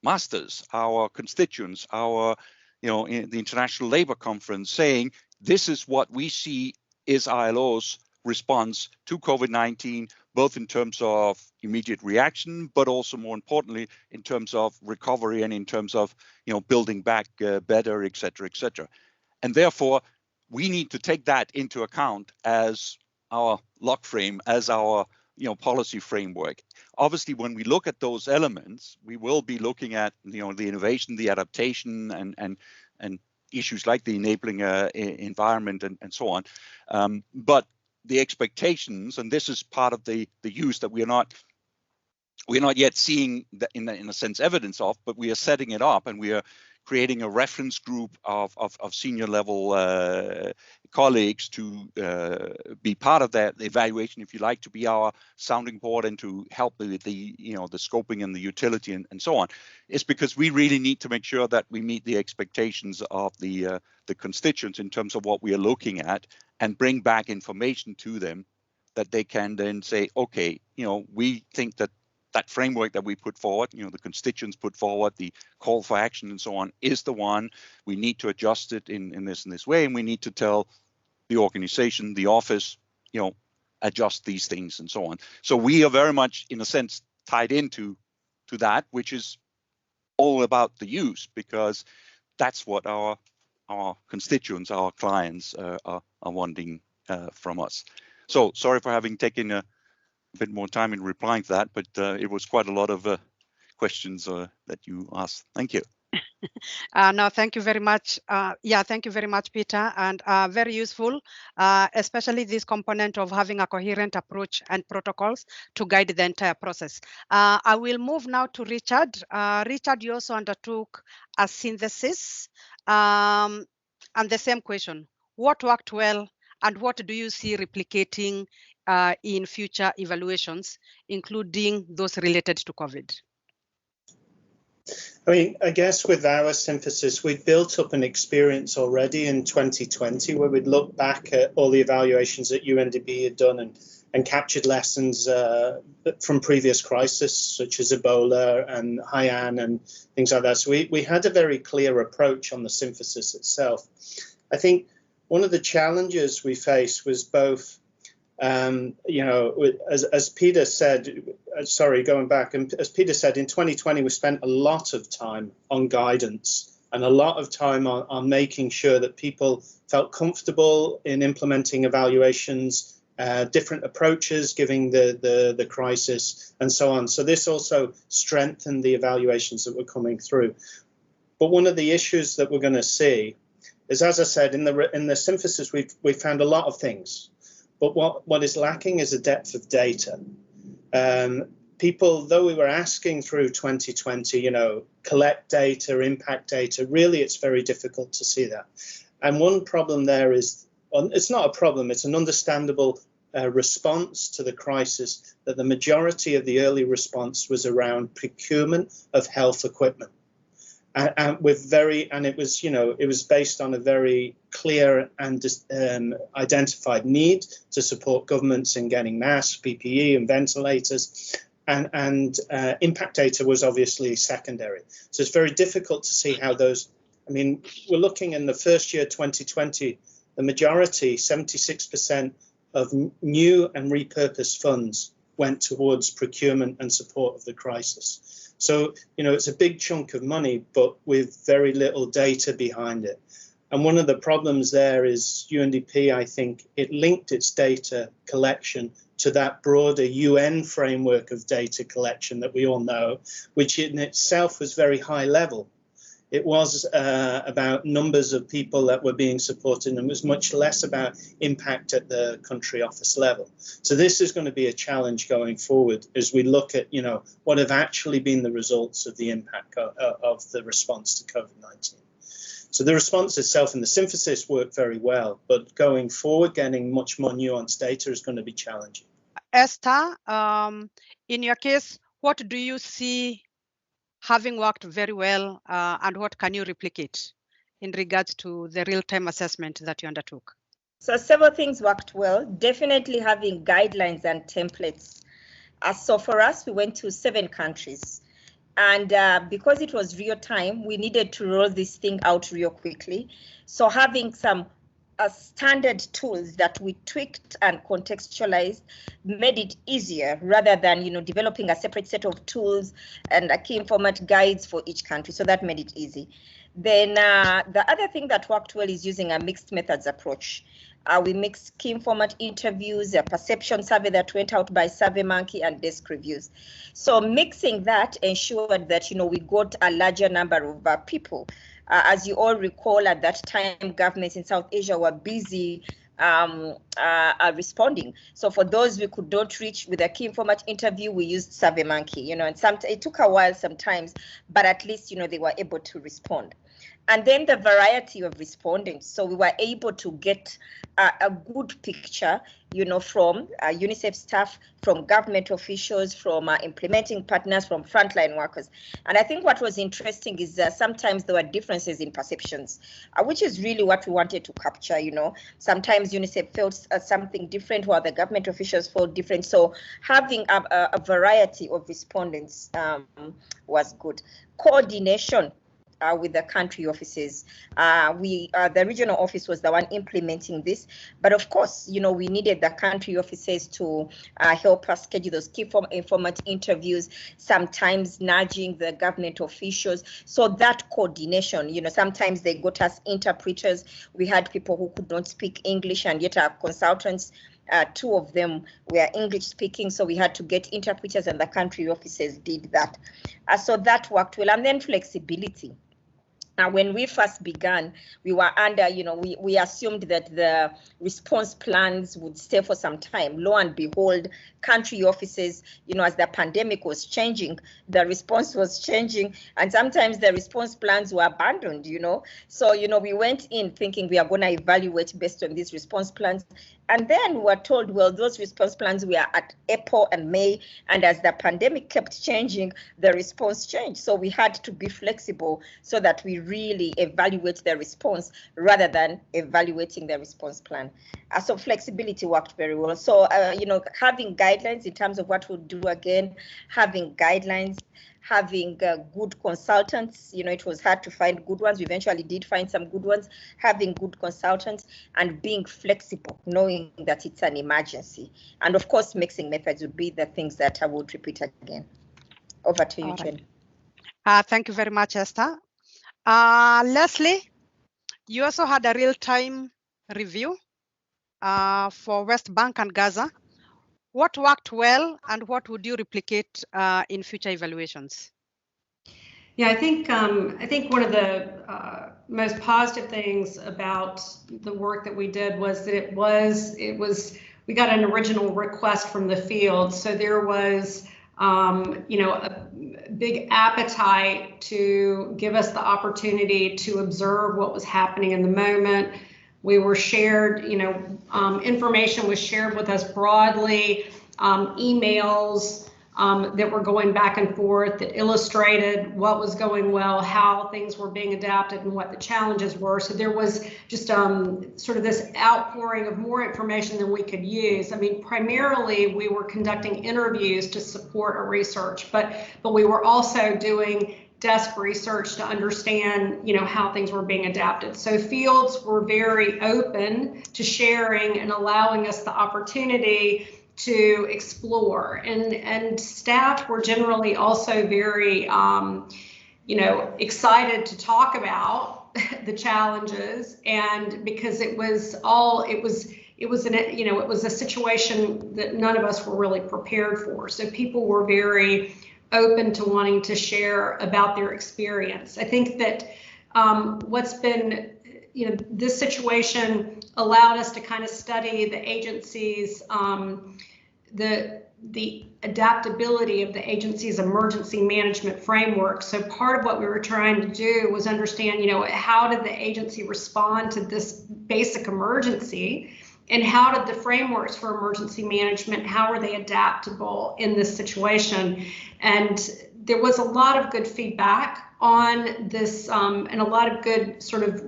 masters, our constituents, our, in the International Labour Conference saying, this is what we see is ILO's response to COVID-19, both in terms of immediate reaction, but also more importantly, in terms of recovery and in terms of, building back better, et cetera, et cetera. And therefore, we need to take that into account as our lock frame, as our policy framework. Obviously, when we look at those elements, we will be looking at the innovation, the adaptation, and issues like the enabling environment and so on. But the expectations, and this is part of the use that we're not yet seeing in a sense evidence of, but we are setting it up and we are creating a reference group of senior level colleagues to be part of that evaluation, if you like, to be our sounding board and to help with the scoping and the utility and so on. It's because we really need to make sure that we meet the expectations of the constituents in terms of what we are looking at and bring back information to them that they can then say, okay, we think that framework that we put forward, the constituents put forward, the call for action and so on, is the one. We need to adjust it in this way, and we need to tell the organization, the office, adjust these things and so on. So we are very much, in a sense, tied into that, which is all about the use, because that's what our constituents, our clients are wanting from us. So sorry for having taken a bit more time in replying to that, but it was quite a lot of questions that you asked. Thank you. No, thank you very much. Thank you very much, Peter, and very useful, especially this component of having a coherent approach and protocols to guide the entire process. I will move now to Richard. Richard, you also undertook a synthesis, and the same question: what worked well, and what do you see replicating in future evaluations, including those related to COVID? I mean, I guess with our synthesis, we've built up an experience already in 2020 where we'd look back at all the evaluations that UNDP had done and captured lessons from previous crises, such as Ebola and Haiyan and things like that. So we had a very clear approach on the synthesis itself. I think one of the challenges we faced was both, as Peter said, going back, and as Peter said, in 2020, we spent a lot of time on guidance and a lot of time on making sure that people felt comfortable in implementing evaluations, different approaches, giving the crisis, and so on. So this also strengthened the evaluations that were coming through. But one of the issues that we're going to see is, as I said, in the synthesis, we've found a lot of things, but what is lacking is a depth of data. People, though we were asking through 2020, you know, collect data, impact data, really it's very difficult to see that. And one problem there is, it's not a problem, it's an understandable response to the crisis, that the majority of the early response was around procurement of health equipment. And it was, you know, it was based on a very clear and identified need to support governments in getting masks, PPE, and ventilators. And impact data was obviously secondary. So it's very difficult to see how those, I mean, we're looking in the first year, 2020, the majority, 76% of new and repurposed funds went towards procurement and support of the crisis. So, you know, it's a big chunk of money, but with very little data behind it. And one of the problems there is UNDP, I think, it linked its data collection to that broader UN framework of data collection that we all know, which in itself was very high level. It was about numbers of people that were being supported, and was much less about impact at the country office level. So this is going to be a challenge going forward as we look at, you know, what have actually been the results of the impact of the response to COVID-19. So the response itself and the synthesis worked very well, but going forward, getting much more nuanced data is going to be challenging. Esther, in your case, what do you see having worked very well, and what can you replicate in regards to the real-time assessment that you undertook? So several things worked well, definitely having guidelines and templates. So for us, we went to 7 countries. And because it was real time, we needed to roll this thing out real quickly. So having some standard tools that we tweaked and contextualized made it easier, rather than, you know, developing a separate set of tools and key format guides for each country. So that made it easy. Then the other thing that worked well is using a mixed methods approach. We mixed key format interviews, a perception survey that went out by SurveyMonkey, and desk reviews. So mixing that ensured that, you know, we got a larger number of people. As you all recall, at that time, governments in South Asia were busy responding. So for those we could not reach with a key format interview, we used SurveyMonkey, you know, and it took a while sometimes, but at least, you know, they were able to respond. And then the variety of respondents. So we were able to get a good picture, you know, from UNICEF staff, from government officials, from implementing partners, from frontline workers. And I think what was interesting is that sometimes there were differences in perceptions, which is really what we wanted to capture, you know. Sometimes UNICEF felt something different, while the government officials felt different. So having a variety of respondents was good. Coordination with the country offices. The regional office was the one implementing this, but of course, you know, we needed the country offices to help us schedule those key format interviews, sometimes nudging the government officials. So that coordination, you know, sometimes they got us interpreters. We had people who could not speak English, and yet our consultants, 2 of them were English speaking, so we had to get interpreters, and the country offices did that. So that worked well. And then flexibility. When we first began, we were under, you know, we assumed that the response plans would stay for some time. Lo and behold, country offices, you know, as the pandemic was changing, the response was changing, and sometimes the response plans were abandoned, you know. So, you know, we went in thinking we are going to evaluate based on these response plans. And then we were told, well, those response plans were at April and May, and as the pandemic kept changing, the response changed. So we had to be flexible so that we really evaluate the response rather than evaluating the response plan. So flexibility worked very well. So, you know, having guidelines in terms of what we'll do again, having guidelines, having good consultants, you know, it was hard to find good ones. We eventually did find some good ones, having good consultants, and being flexible, knowing that it's an emergency. And of course, mixing methods would be the things that I would repeat again. Over to you, Jen. Thank you very much, Esther. Leslie, you also had a real-time review for West Bank and Gaza. What worked well and what would you replicate in future evaluations? Yeah, I think one of the most positive things about the work that we did was that we got an original request from the field, so there was a big appetite to give us the opportunity to observe what was happening in the moment. We were shared, information was shared with us broadly, emails that were going back and forth that illustrated what was going well, how things were being adapted, and what the challenges were. So there was just sort of this outpouring of more information than we could use. I mean, primarily we were conducting interviews to support our research, but we were also doing desk research to understand, how things were being adapted. So fields were very open to sharing and allowing us the opportunity to explore, and staff were generally also very excited to talk about the challenges, and because it was a situation that none of us were really prepared for, so people were very open to wanting to share about their experience. I think that what's been, this situation allowed us to kind of study the agency's, the adaptability of the agency's emergency management framework. So part of what we were trying to do was understand, how did the agency respond to this basic emergency, and how did the frameworks for emergency management, how are they adaptable in this situation? And there was a lot of good feedback on this, and a lot of good sort of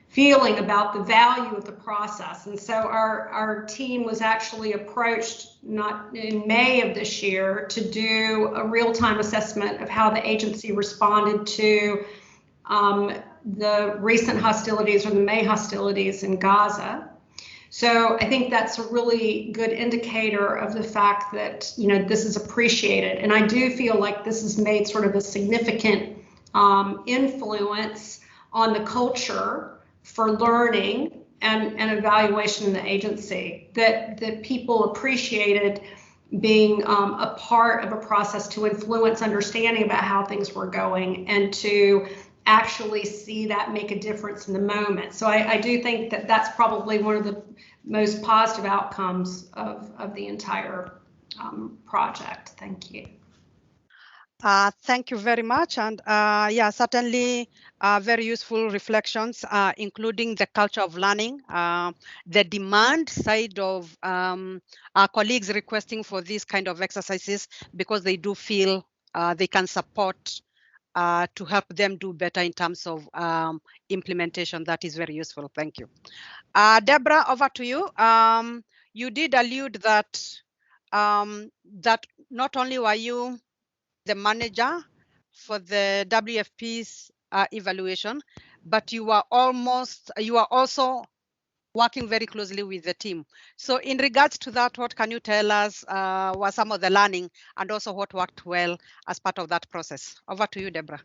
feeling about the value of the process. And so our team was actually approached not in May of this year to do a real-time assessment of how the agency responded to the recent hostilities, or the May hostilities in Gaza. So I think that's a really good indicator of the fact that, this is appreciated. And I do feel like this has made sort of a significant influence on the culture for learning and evaluation in the agency, that people appreciated being a part of a process to influence understanding about how things were going, and to actually see that make a difference in the moment. So I do think that that's probably one of the most positive outcomes of the entire project. Thank you. Thank you very much. And certainly very useful reflections, including the culture of learning, the demand side of our colleagues requesting for these kind of exercises, because they do feel they can support to help them do better in terms of implementation. That is very useful. Thank you. Deborah, over to you. You did allude that that not only were you the manager for the WFP's evaluation, but you are also working very closely with the team. So in regards to that, what can you tell us were some of the learning, and also what worked well as part of that process? Over to you, Deborah.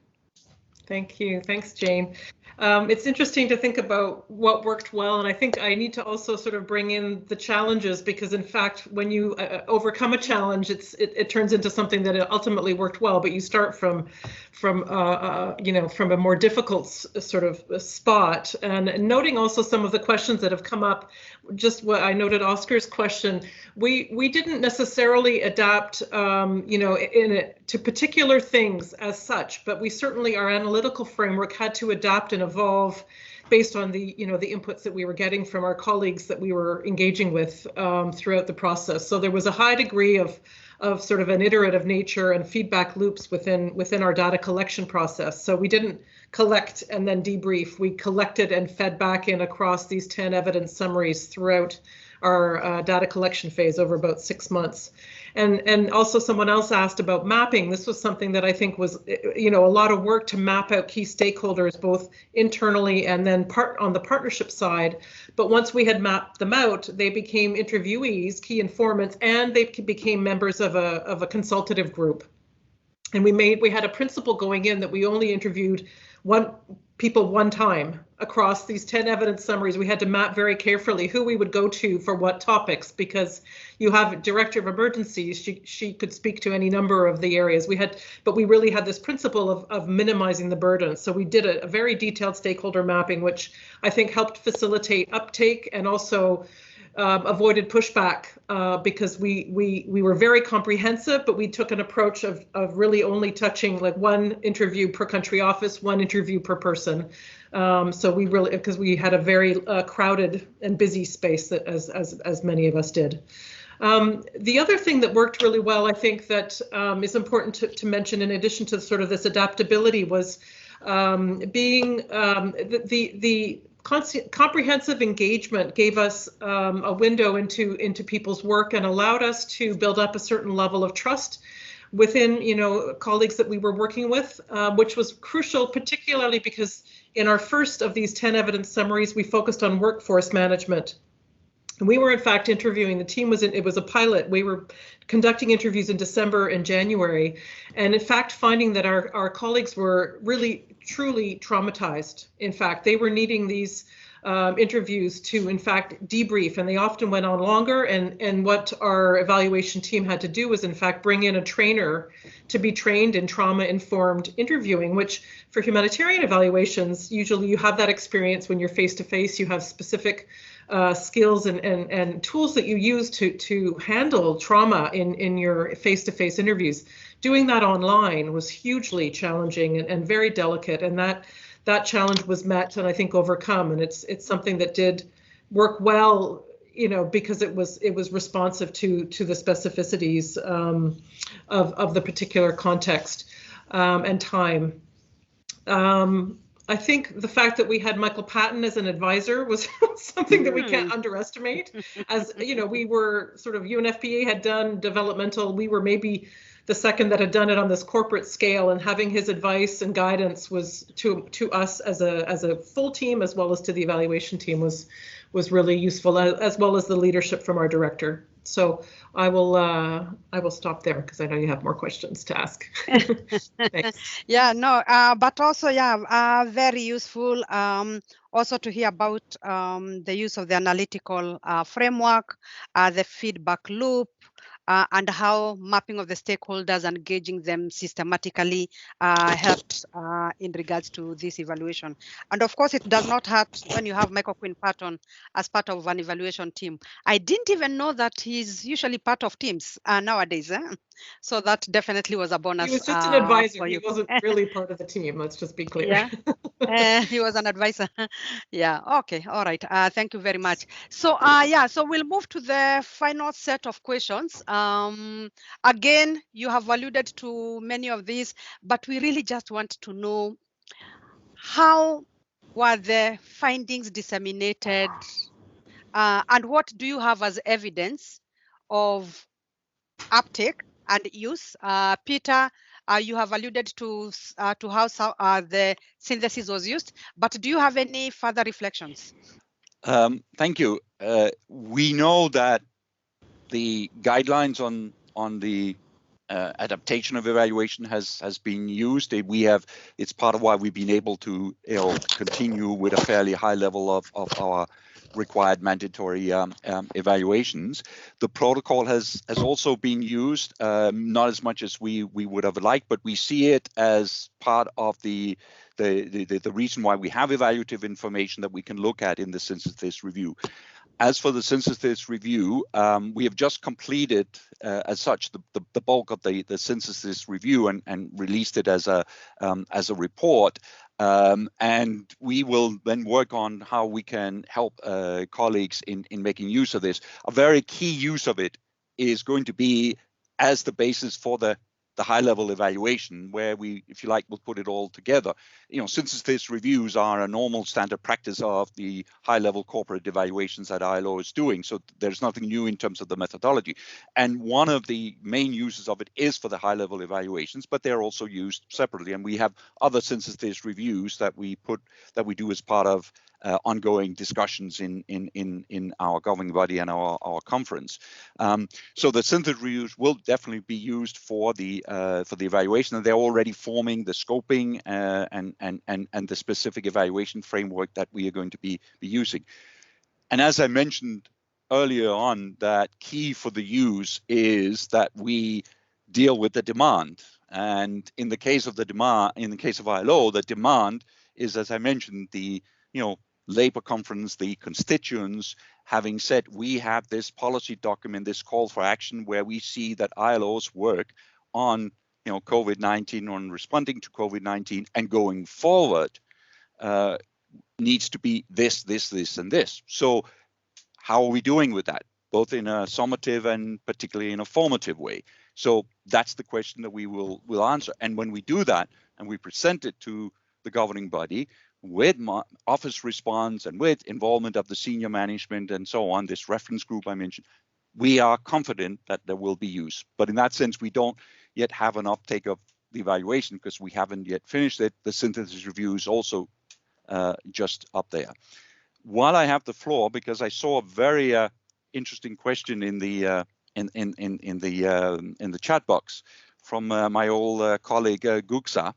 Thank you. Thanks, Jane. It's interesting to think about what worked well, and I think I need to also sort of bring in the challenges, because in fact, when you overcome a challenge, it turns into something that ultimately worked well. But you start from a more difficult sort of spot. And noting also some of the questions that have come up, just what I noted Oscar's question, we didn't necessarily adapt, to particular things as such, but we certainly, our analytical framework had to adapt and evolve based on the inputs that we were getting from our colleagues that we were engaging with throughout the process. So there was a high degree of sort of an iterative nature and feedback loops within our data collection process. So we didn't collect and then debrief. We collected and fed back in across these 10 evidence summaries throughout our data collection phase over about 6 months. And also someone else asked about mapping. This was something that I think was, a lot of work to map out key stakeholders, both internally and then on the partnership side. But once we had mapped them out, they became interviewees, key informants, and they became members of a consultative group. And we had a principle going in that we only interviewed people one time across these 10 evidence summaries. We had to map very carefully who we would go to for what topics, because you have a director of emergencies, she could speak to any number of the areas. But we really had this principle of minimizing the burden. So we did a very detailed stakeholder mapping, which I think helped facilitate uptake and also avoided pushback because we were very comprehensive, but we took an approach of really only touching like one interview per country office, one interview per person. So we really, because we had a very crowded and busy space, that as many of us did. The other thing that worked really well, I think that is important to mention, in addition to sort of this adaptability, was being the comprehensive engagement gave us a window into people's work and allowed us to build up a certain level of trust within, colleagues that we were working with, which was crucial, particularly because in our first of these 10 evidence summaries, we focused on workforce management. And we were in fact interviewing, the team it was a pilot. We were conducting interviews in December and January, and in fact finding that our colleagues were really truly traumatized. In fact, they were needing these interviews to in fact debrief, and they often went on longer, and what our evaluation team had to do was in fact bring in a trainer to be trained in trauma-informed interviewing, which for humanitarian evaluations, usually you have that experience when you're face-to-face, you have specific skills and tools that you use to handle trauma in your face-to-face interviews. Doing that online was hugely challenging and very delicate, and that challenge was met and I think overcome, and it's something that did work well, because it was responsive to the specificities of the particular context and time. I think the fact that we had Michael Patton as an advisor was something that we can't underestimate. As we were sort of, UNFPA had done developmental, we were maybe the second that had done it on this corporate scale, and having his advice and guidance was to us as a full team, as well as to the evaluation team, was really useful, as well as the leadership from our director. So I will stop there because I know you have more questions to ask. Thanks. Yeah, no, but also, very useful also to hear about the use of the analytical framework, the feedback loop, and how mapping of the stakeholders and engaging them systematically helped in regards to this evaluation. And of course, it does not hurt when you have Michael Quinn Patton as part of an evaluation team. I didn't even know that he's usually part of teams nowadays. So that definitely was a bonus. He was just an advisor. He wasn't really part of the team. Let's just be clear. Yeah, he was an advisor. Yeah. Okay. All right. Thank you very much. So so we'll move to the final set of questions. Again, you have alluded to many of these, but we really just want to know, how were the findings disseminated, and what do you have as evidence of uptake and use? Peter, you have alluded to how the synthesis was used, but do you have any further reflections? Thank you. We know that the guidelines on the adaptation of evaluation has been used. It's part of why we've been able to continue with a fairly high level of our required mandatory evaluations. The protocol has also been used, not as much as we would have liked, but we see it as part of the reason why we have evaluative information that we can look at in the synthesis review. As for the synthesis review, we have just completed, as such, the bulk of the synthesis review and released it as a report. And we will then work on how we can help colleagues in making use of this. A very key use of it is going to be as the basis for the high-level evaluation, where we, if you like, will put it all together. Synthesis reviews are a normal standard practice of the high-level corporate evaluations that ILO is doing. So there's nothing new in terms of the methodology. And one of the main uses of it is for the high-level evaluations, but they're also used separately. And we have other synthesis reviews that we do as part of ongoing discussions in our governing body and our conference. So the synthesis reviews will definitely be used for the evaluation, and they're already forming the scoping and the specific evaluation framework that we are going to be using. And as I mentioned earlier on, that key for the use is that we deal with the demand. And in the case of the demand, in the case of ILO, the demand is, as I mentioned, the labor conference, the constituents having said, we have this policy document, this call for action, where we see that ILO's work on COVID-19, on responding to COVID-19 and going forward needs to be this, and this. So how are we doing with that, both in a summative and particularly in a formative way? So that's the question that we will answer. And when we do that and we present it to the governing body with office response and with involvement of the senior management and so on, this reference group I mentioned, we are confident that there will be use. But in that sense, we don't yet have an uptake of the evaluation because we haven't yet finished it. The synthesis review is also just up there. While I have the floor, because I saw a very interesting question in the chat box from my old colleague Guksa,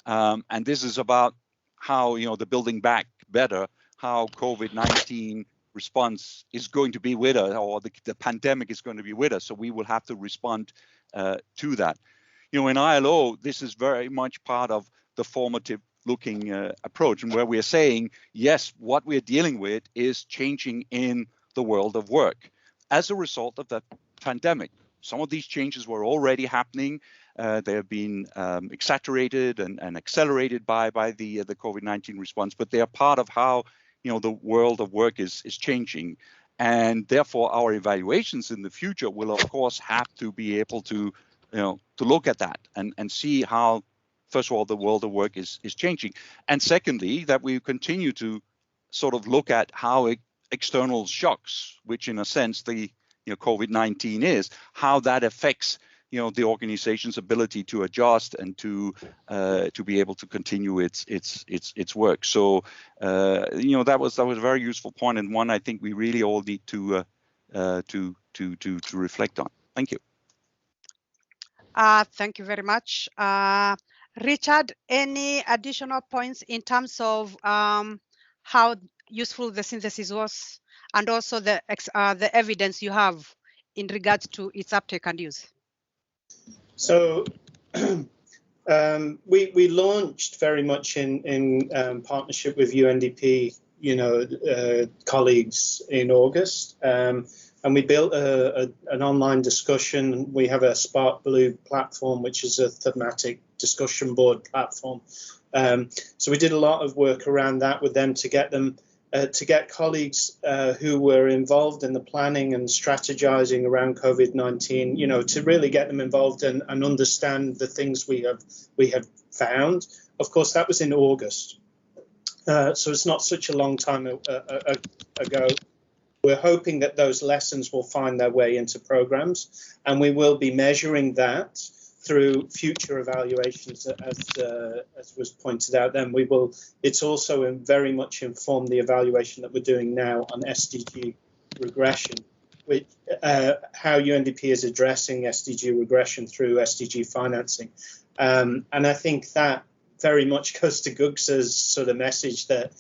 and this is about how the building back better, how COVID-19 response is going to be with us, or the pandemic is going to be with us. So we will have to respond to that. In ILO, this is very much part of the formative looking approach, and where we are saying, yes, what we're dealing with is changing in the world of work as a result of the pandemic. Some of these changes were already happening. They have been exaggerated and accelerated by the COVID-19 response, but they are part of how the world of work is changing. And therefore, our evaluations in the future will, of course, have to be able to look at that and see how, first of all, the world of work is changing. And secondly, that we continue to sort of look at how external shocks, which in a sense the COVID-19 is, how that affects the organization's ability to adjust and to be able to continue its work. So that was a very useful point, and one I think we really all need to reflect on. Thank you. Thank you very much. Richard, any additional points in terms of how useful the synthesis was, and also the evidence you have in regards to its uptake and use? So we launched very much in partnership with UNDP, colleagues in August, and we built an online discussion. We have a Spark Blue platform, which is a thematic discussion board platform. So we did a lot of work around that with them to get them, to get colleagues who were involved in the planning and strategizing around COVID-19, to really get them involved and understand the things we have found. Of course, that was in August, so it's not such a long time ago. We're hoping that those lessons will find their way into programs, and we will be measuring that through future evaluations, as was pointed out. Then we will. It's also very much informed the evaluation that we're doing now on SDG regression, which how UNDP is addressing SDG regression through SDG financing, and I think that very much goes to Gugsa's sort of message that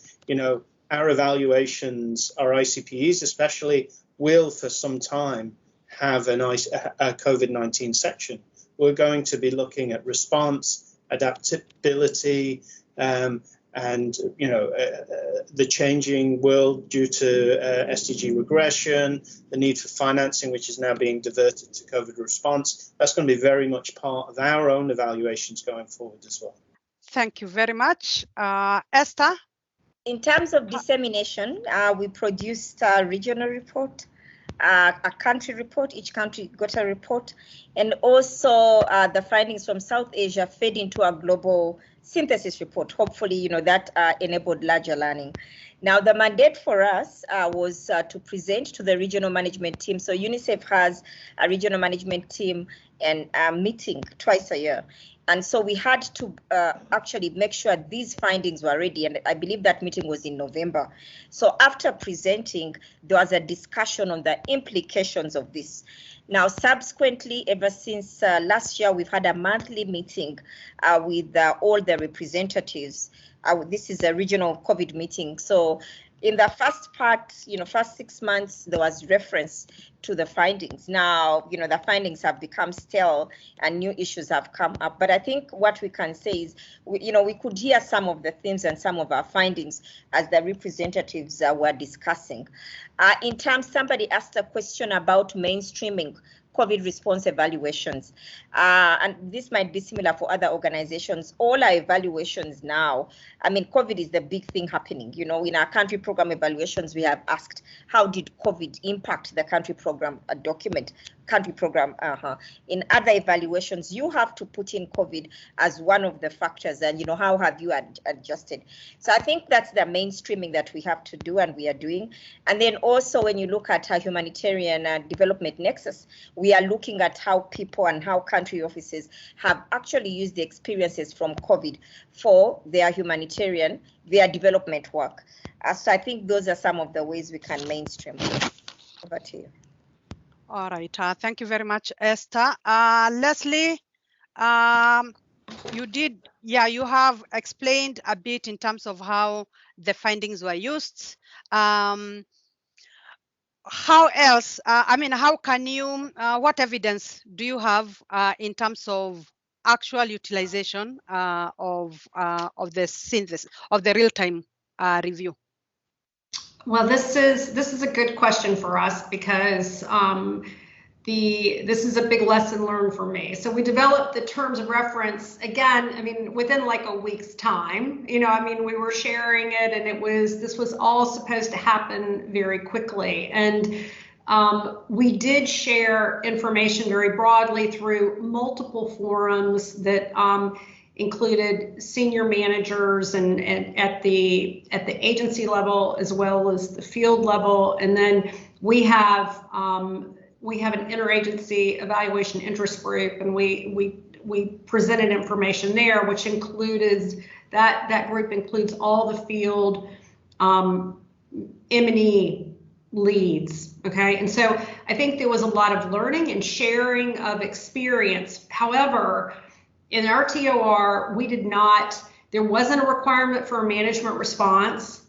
our evaluations, our ICPEs especially, will for some time have a COVID-19 section. We're going to be looking at response, adaptability, and the changing world due to SDG regression, the need for financing, which is now being diverted to COVID response. That's going to be very much part of our own evaluations going forward as well. Thank you very much. Esther? In terms of dissemination, we produced a regional report, a country report. Each country got a report, and also the findings from South Asia fed into a global synthesis report. Hopefully, that enabled larger learning. Now, the mandate for us was to present to the regional management team. So UNICEF has a regional management team and a meeting twice a year. And so we had to actually make sure these findings were ready. And I believe that meeting was in November. So after presenting, there was a discussion on the implications of this. Now, subsequently, ever since last year, we've had a monthly meeting with all the representatives. This is a regional COVID meeting. So in the first part, first 6 months, there was reference to the findings. Now, the findings have become stale and new issues have come up. But I think what we can say is, we could hear some of the themes and some of our findings as the representatives were discussing. In terms, somebody asked a question about mainstreaming COVID response evaluations. And this might be similar for other organizations. All our evaluations now, COVID is the big thing happening. In our country program evaluations, we have asked, how did COVID impact the country program document? Country program. In other evaluations, you have to put in COVID as one of the factors, and how have you adjusted? So I think that's the mainstreaming that we have to do, and we are doing. And then also, when you look at our humanitarian development nexus, we are looking at how people and how country offices have actually used the experiences from COVID for their humanitarian, their development work. So I think those are some of the ways we can mainstream. Over to you. All right. Thank you very much, Esther. Leslie, you have explained a bit in terms of how the findings were used. How else, how can you, what evidence do you have in terms of actual utilization of the synthesis, of the real-time review? Well, this is a good question for us because this is a big lesson learned for me. So we developed the terms of reference again, within like a week's time. We were sharing it, and this was all supposed to happen very quickly. And we did share information very broadly through multiple forums that included senior managers and at the agency level as well as the field level. And then we have an interagency evaluation interest group, and we presented information there, which included that group includes all the field M&E leads. Okay, and so I think there was a lot of learning and sharing of experience. However, in our TOR, there wasn't a requirement for a management response.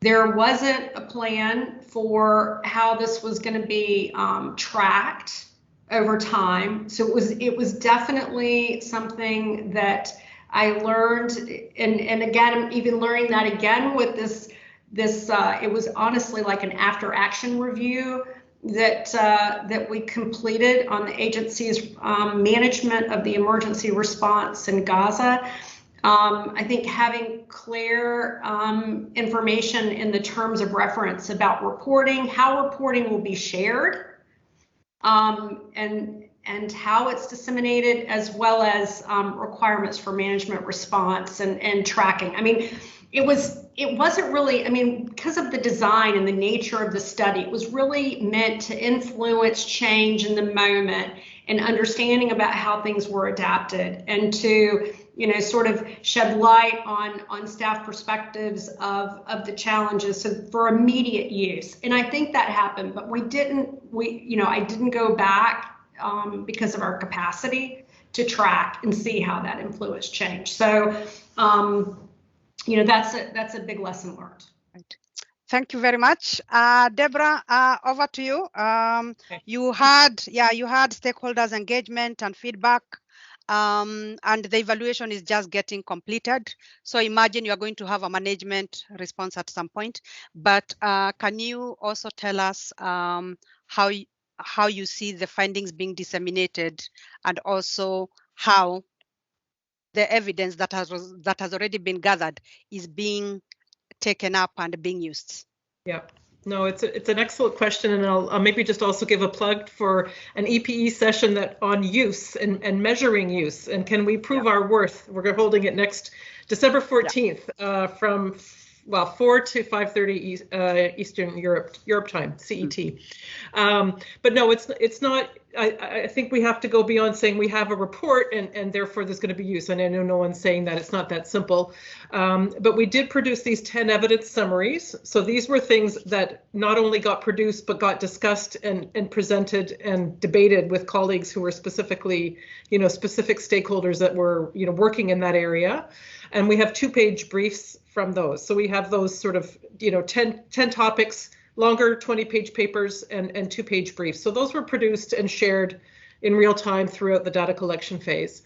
There wasn't a plan for how this was going to be tracked over time. So it was definitely something that I learned, and again, I'm even learning that again with this. It was honestly like an after-action review that we completed on the agency's management of the emergency response in Gaza. I think having clear information in the terms of reference about reporting, how reporting will be shared, and how it's disseminated, as well as requirements for management response and tracking. It wasn't really, because of the design and the nature of the study, it was really meant to influence change in the moment and understanding about how things were adapted, and to, sort of shed light on staff perspectives of the challenges for immediate use. And I think that happened, but I didn't go back because of our capacity to track and see how that influenced change. So, that's a big lesson learned. Right. Thank you very much. Deborah, over to you. Okay. You had stakeholders engagement and feedback, and the evaluation is just getting completed. So imagine you're going to have a management response at some point, but can you also tell us how you see the findings being disseminated, and also how the evidence that has already been gathered is being taken up and being used? Yeah, no, it's an excellent question, and I'll maybe just also give a plug for an EPE session that on use and measuring use, and can we prove our worth? We're holding it next December 14th from 4 to 5:30 Eastern Europe time, CET. But no, it's not. I think we have to go beyond saying we have a report and therefore there's going to be use. And I know no one's saying that. It's not that simple. But we did produce these 10 evidence summaries. So these were things that not only got produced, but got discussed and presented and debated with colleagues who were specifically, specific stakeholders that were, working in that area. And we have 2-page briefs from those. So we have those sort of, 10 topics, longer 20-page papers and 2-page briefs. So those were produced and shared in real time throughout the data collection phase.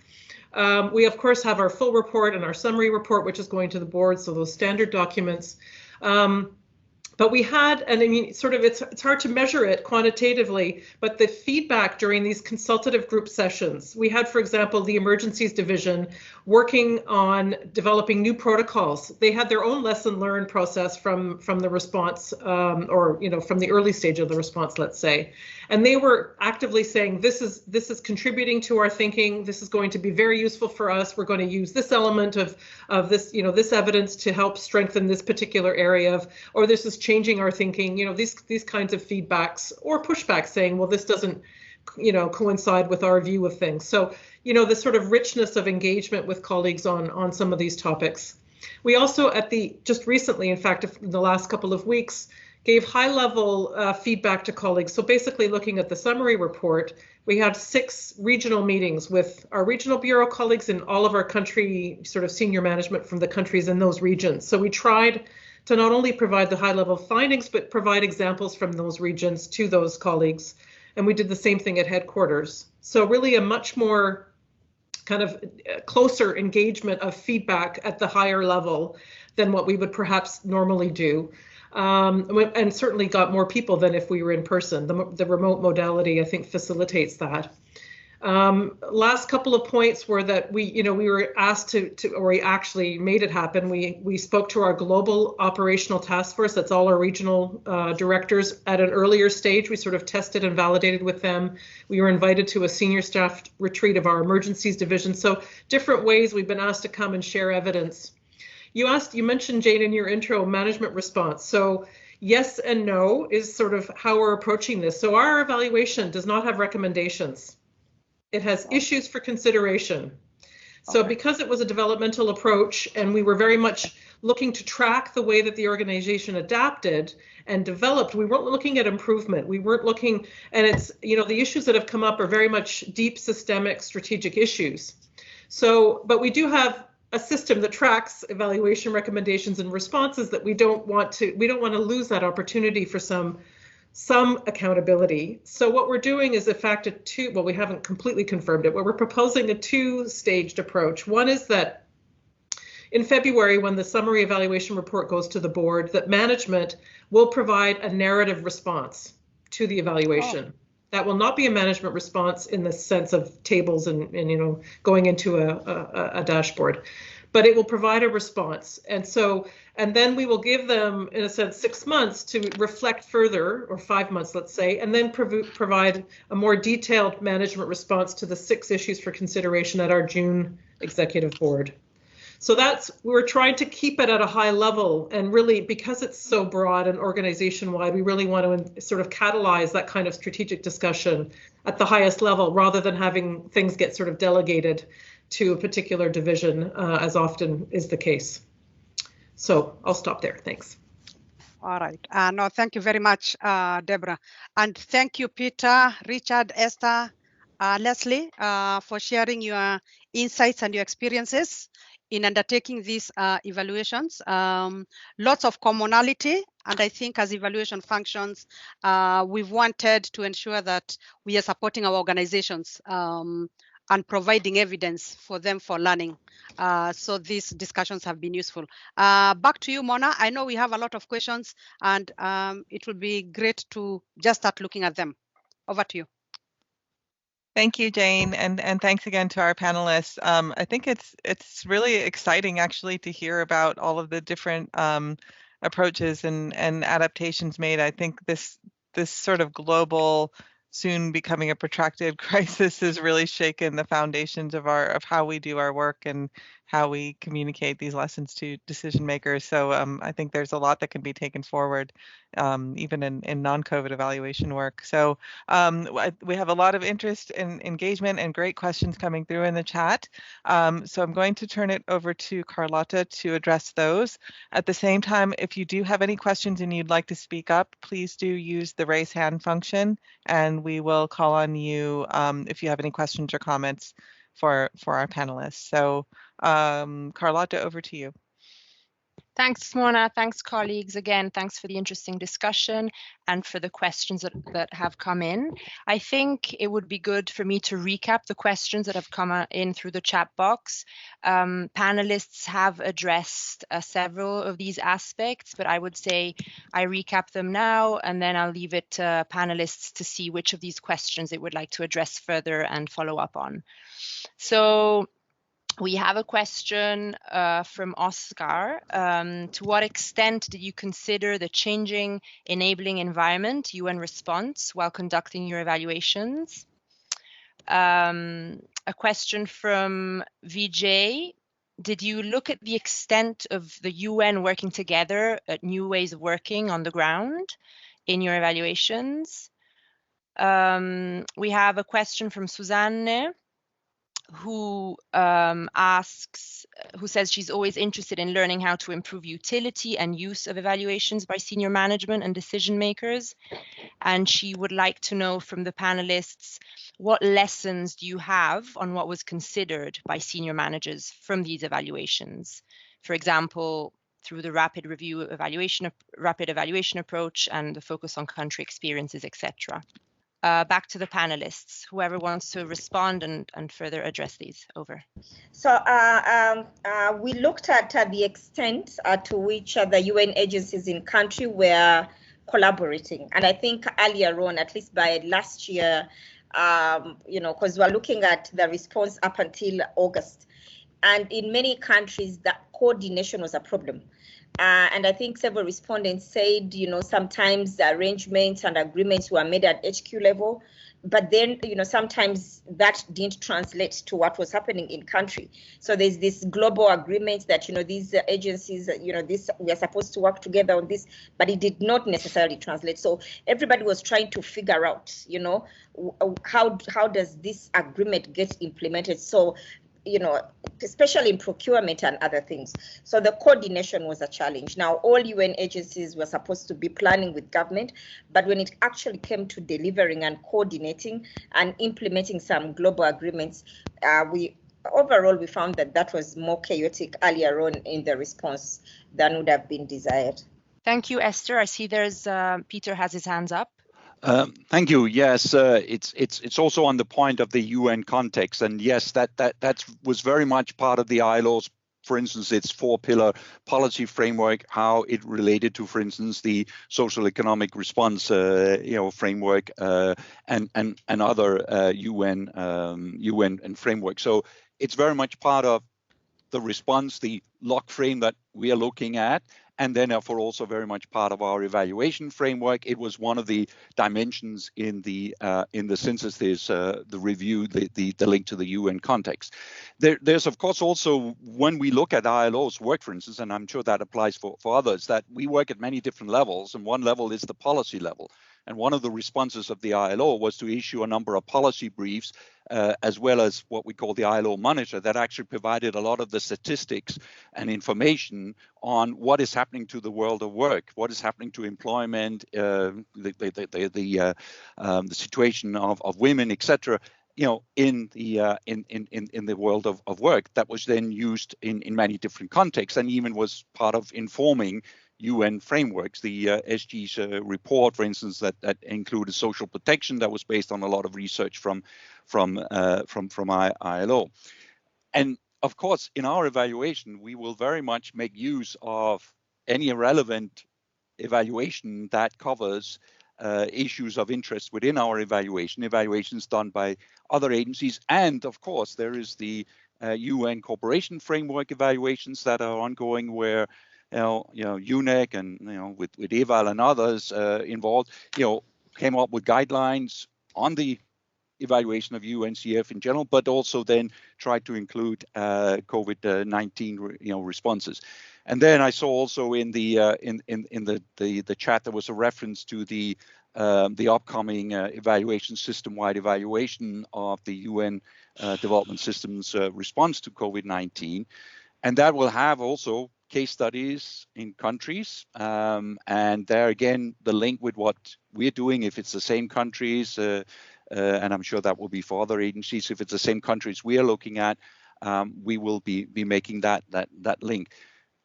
We, of course, have our full report and our summary report, which is going to the board, so those standard documents. But we had, and I mean, sort of, it's hard to measure it quantitatively, but the feedback during these consultative group sessions, we had, for example, the emergencies division working on developing new protocols. They had their own lesson learned process from the response, or from the early stage of the response, let's say, and they were actively saying, this is contributing to our thinking. This is going to be very useful for us. We're going to use this element of this, this evidence to help strengthen this particular area or this is changing our thinking, these kinds of feedbacks or pushbacks saying, well, this doesn't, coincide with our view of things. So, the sort of richness of engagement with colleagues on some of these topics. We also just recently, in fact, in the last couple of weeks, gave high-level feedback to colleagues. So basically looking at the summary report, we had 6 regional meetings with our regional bureau colleagues and all of our country sort of senior management from the countries in those regions. So we tried to not only provide the high-level findings, but provide examples from those regions to those colleagues. And we did the same thing at headquarters. So really a much more kind of closer engagement of feedback at the higher level than what we would perhaps normally do. And certainly got more people than if we were in person. The remote modality, I think, facilitates that. Last couple of points were that we were asked or we actually made it happen. We spoke to our global operational task force. That's all our regional directors at an earlier stage. We sort of tested and validated with them. We were invited to a senior staff retreat of our emergencies division. So different ways we've been asked to come and share evidence. You mentioned, Jane, in your intro, management response. So yes and no is sort of how we're approaching this. So our evaluation does not have recommendations. It has issues for consideration. So because it was a developmental approach and we were very much looking to track the way that the organization adapted and developed, we weren't looking at improvement. We weren't looking, and it's, the issues that have come up are very much deep systemic strategic issues. So, but we do have a system that tracks evaluation recommendations and responses that we don't want to lose that opportunity for some accountability. So what we're doing is, in fact, we haven't completely confirmed it, but we're proposing a 2-staged approach. One is that in February, when the summary evaluation report goes to the board, that management will provide a narrative response to the evaluation. That will not be a management response in the sense of tables and going into a dashboard, but it will provide a response. And then we will give them, in a sense, 6 months to reflect further, or 5 months, let's say, and then provide a more detailed management response to the 6 issues for consideration at our June executive board. So we're trying to keep it at a high level, and really, because it's so broad and organization-wide, we really want to sort of catalyze that kind of strategic discussion at the highest level, rather than having things get sort of delegated to a particular division, as often is the case. So I'll stop there. Thanks. All right. No, thank you very much, Deborah. And thank you, Peter, Richard, Esther, Leslie, for sharing your insights and your experiences in undertaking these evaluations. Lots of commonality, and I think as evaluation functions, we've wanted to ensure that we are supporting our organizations and providing evidence for them for learning. So these discussions have been useful. Back to you, Mona. I know we have a lot of questions, and it would be great to just start looking at them. Over to you. Thank you, Jane, and thanks again to our panelists. I think it's really exciting, actually, to hear about all of the different approaches and adaptations made. I think this sort of global soon becoming a protracted crisis has really shaken the foundations of how we do our work and how we communicate these lessons to decision makers. So I think there's a lot that can be taken forward, even in non-COVID evaluation work. So we have a lot of interest and engagement and great questions coming through in the chat. So I'm going to turn it over to Carlotta to address those. At the same time, if you do have any questions and you'd like to speak up, please do use the raise hand function, and we will call on you if you have any questions or comments for our panelists. So Carlotta, over to you. Thanks, Mona. Thanks, colleagues. Again, thanks for the interesting discussion and for the questions that have come in. I think it would be good for me to recap the questions that have come in through the chat box. Panelists have addressed several of these aspects, but I would say I recap them now, and then I'll leave it to panelists to see which of these questions they would like to address further and follow up on. So, we have a question from Oscar. To what extent did you consider the changing enabling environment UN response while conducting your evaluations? A question from Vijay. Did you look at the extent of the UN working together at new ways of working on the ground in your evaluations? We have a question from Susanne, who says she's always interested in learning how to improve utility and use of evaluations by senior management and decision makers. And she would like to know from the panelists, what lessons do you have on what was considered by senior managers from these evaluations? For example, through the rapid evaluation approach and the focus on country experiences, etc. Back to the panelists, whoever wants to respond and further address these. Over. So we looked at the extent to which the UN agencies in country were collaborating. And I think earlier on, at least by last year, because we're looking at the response up until August. And in many countries, that coordination was a problem. And I think several respondents said, sometimes the arrangements and agreements were made at HQ level, but then, sometimes that didn't translate to what was happening in country. So there's this global agreement that, these agencies, we are supposed to work together on this, but it did not necessarily translate. So everybody was trying to figure out, how does this agreement get implemented? So, especially in procurement and other things. So the coordination was a challenge. Now, all UN agencies were supposed to be planning with government, but when it actually came to delivering and coordinating and implementing some global agreements, we found that was more chaotic earlier on in the response than would have been desired. Thank you, Esther. I see there's Peter has his hands up. Thank you. Yes, it's also on the point of the UN context, and yes, that was very much part of the ILO's, for instance, its 4-pillar policy framework, how it related to, for instance, the social economic response, framework, and other UN and framework. So it's very much part of the response, the lock frame that we are looking at. And then therefore also very much part of our evaluation framework. It was one of the dimensions in the synthesis, the review, the link to the UN context. There's of course also, when we look at ILO's work, for instance, and I'm sure that applies for others, that we work at many different levels, and one level is the policy level. And one of the responses of the ILO was to issue a number of policy briefs, as well as what we call the Ilo Monitor, that actually provided a lot of the statistics and information on what is happening to the world of work, what is happening to employment, the situation of women, etc. In the world of work, that was then used in many different contexts, and even was part of informing UN frameworks. The SG's report, for instance, that included social protection, that was based on a lot of research from ILO. And of course, in our evaluation, we will very much make use of any relevant evaluation that covers issues of interest within our evaluations done by other agencies. And of course, there is the UN cooperation framework evaluations that are ongoing, where UNEG and with EVAL and others involved, came up with guidelines on the evaluation of UNCF in general, but also then try to include COVID-19 responses. And then I saw also in the chat there was a reference to the upcoming system-wide evaluation of the UN Development Systems response to COVID-19, and that will have also case studies in countries, and there again the link with what we're doing, if it's the same countries, and I'm sure that will be for other agencies, if it's the same countries we are looking at, we will be making that link.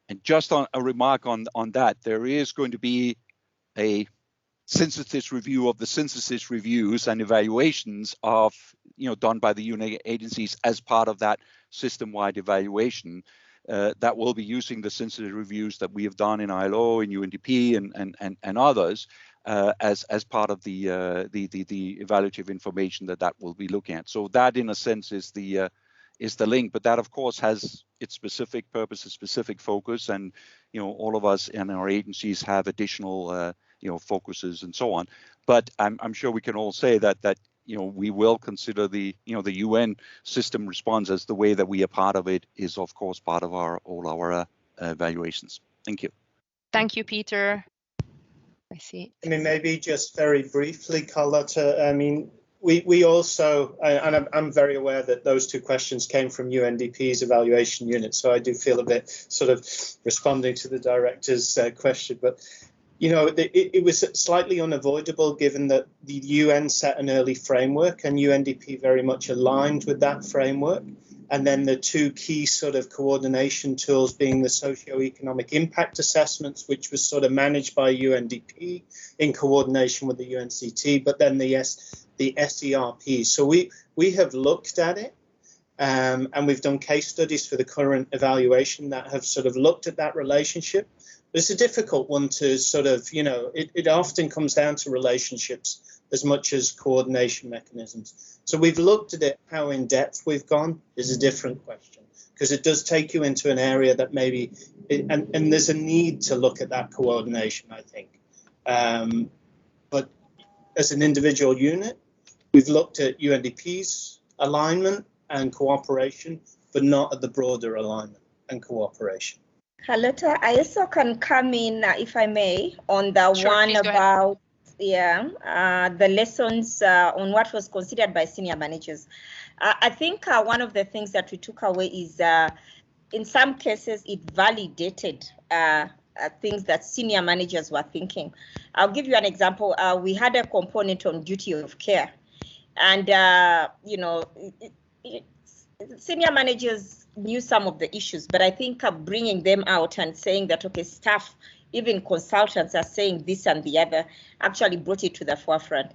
And just on a remark on that, there is going to be a synthesis review of the synthesis reviews and evaluations of done by the UNEG agencies as part of that system-wide evaluation. That will be using the synthesis reviews that we have done in ILO, in UNDP, and others as part of the evaluative information that will be looking at. So that, in a sense, is the link. But that, of course, has its specific purpose, its specific focus, and all of us in our agencies have additional focuses and so on. But I'm sure we can all say that we will consider the UN system response as the way that we are part of it is, of course, part of all our evaluations. Thank you. Thank you, Peter. I see. I mean, maybe just very briefly, Carlotta. I mean, we also, and I'm very aware that those two questions came from UNDP's evaluation unit, so I do feel a bit sort of responding to the director's question, but it was slightly unavoidable given that the UN set an early framework and UNDP very much aligned with that framework. And then the two key sort of coordination tools being the socioeconomic impact assessments, which was sort of managed by UNDP in coordination with the UNCT, but then the SERP. So we have looked at it and we've done case studies for the current evaluation that have sort of looked at that relationship. It's a difficult one to sort of, it often comes down to relationships as much as coordination mechanisms. So we've looked at it. How in depth we've gone is a different question, because it does take you into an area that maybe, and there's a need to look at that coordination, I think. But as an individual unit, we've looked at UNDP's alignment and cooperation, but not at the broader alignment and cooperation. Carlotta, I also can come in, if I may, on the Sure, one about the lessons on what was considered by senior managers. I think one of the things that we took away is in some cases it validated things that senior managers were thinking. I'll give you an example. We had a component on duty of care, and senior managers knew some of the issues, but I think bringing them out and saying that, okay, staff, even consultants are saying this and the other, actually brought it to the forefront.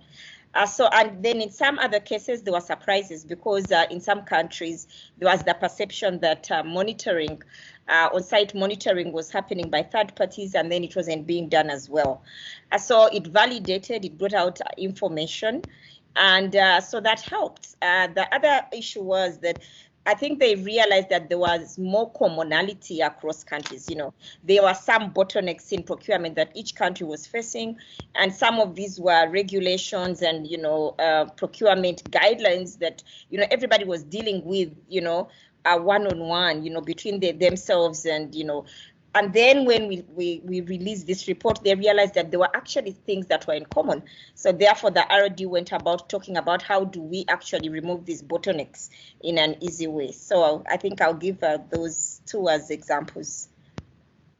And then in some other cases, there were surprises because in some countries, there was the perception that monitoring, on-site monitoring was happening by third parties, and then it wasn't being done as well. So it validated, it brought out information, and so that helped. The other issue was that I think they realized that there was more commonality across countries. There were some bottlenecks in procurement that each country was facing, and some of these were regulations and procurement guidelines that everybody was dealing with one-on-one between themselves and then when we released this report, they realized that there were actually things that were in common. So therefore, the RD went about talking about how do we actually remove these bottlenecks in an easy way. So I think I'll give those two as examples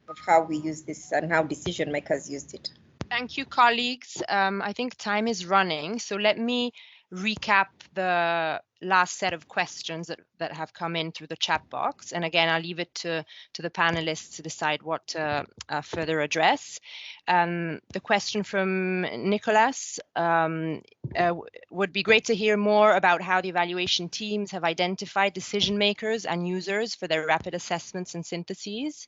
of how we use this and how decision makers used it. Thank you, colleagues. I think time is running, so let me recap the last set of questions that have come in through the chat box. And again, I'll leave it to the panelists to decide what to further address. The question from Nicholas would be great to hear more about how the evaluation teams have identified decision makers and users for their rapid assessments and syntheses.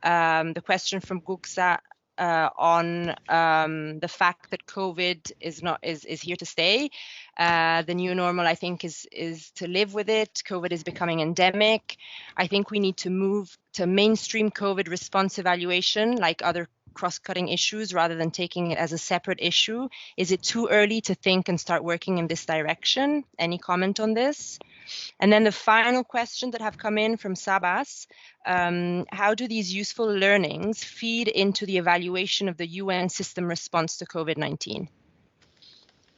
The question from Guksa on the fact that COVID is here to stay. The new normal, I think, is to live with it. COVID is becoming endemic. I think we need to move to mainstream COVID response evaluation like other cross-cutting issues rather than taking it as a separate issue? Is it too early to think and start working in this direction? Any comment on this? And then the final question that have come in from Sabas, how do these useful learnings feed into the evaluation of the UN system response to COVID-19?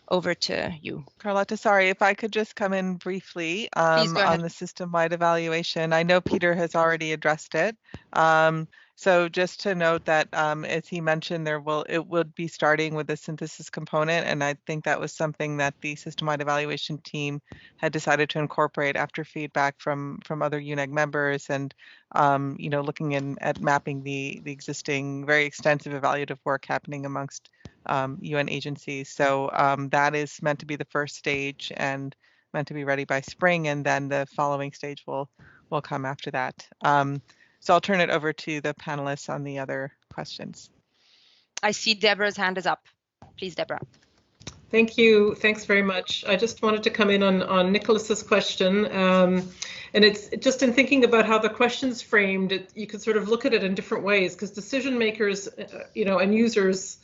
Over to you. Carlotta, sorry, if I could just come in briefly Please go ahead. on the system-wide evaluation. I know Peter has already addressed it. So just to note that, as he mentioned, it would be starting with the synthesis component, and I think that was something that the system-wide evaluation team had decided to incorporate after feedback from other UNEG members, and looking at mapping the existing very extensive evaluative work happening amongst UN agencies. So that is meant to be the first stage and meant to be ready by spring, and then the following stage will come after that. So I'll turn it over to the panelists on the other questions. I see Deborah's hand is up. Please, Deborah. Thank you. Thanks very much. I just wanted to come in on Nicholas's question. And it's just in thinking about how the question's framed, you could sort of look at it in different ways, because decision makers, and users,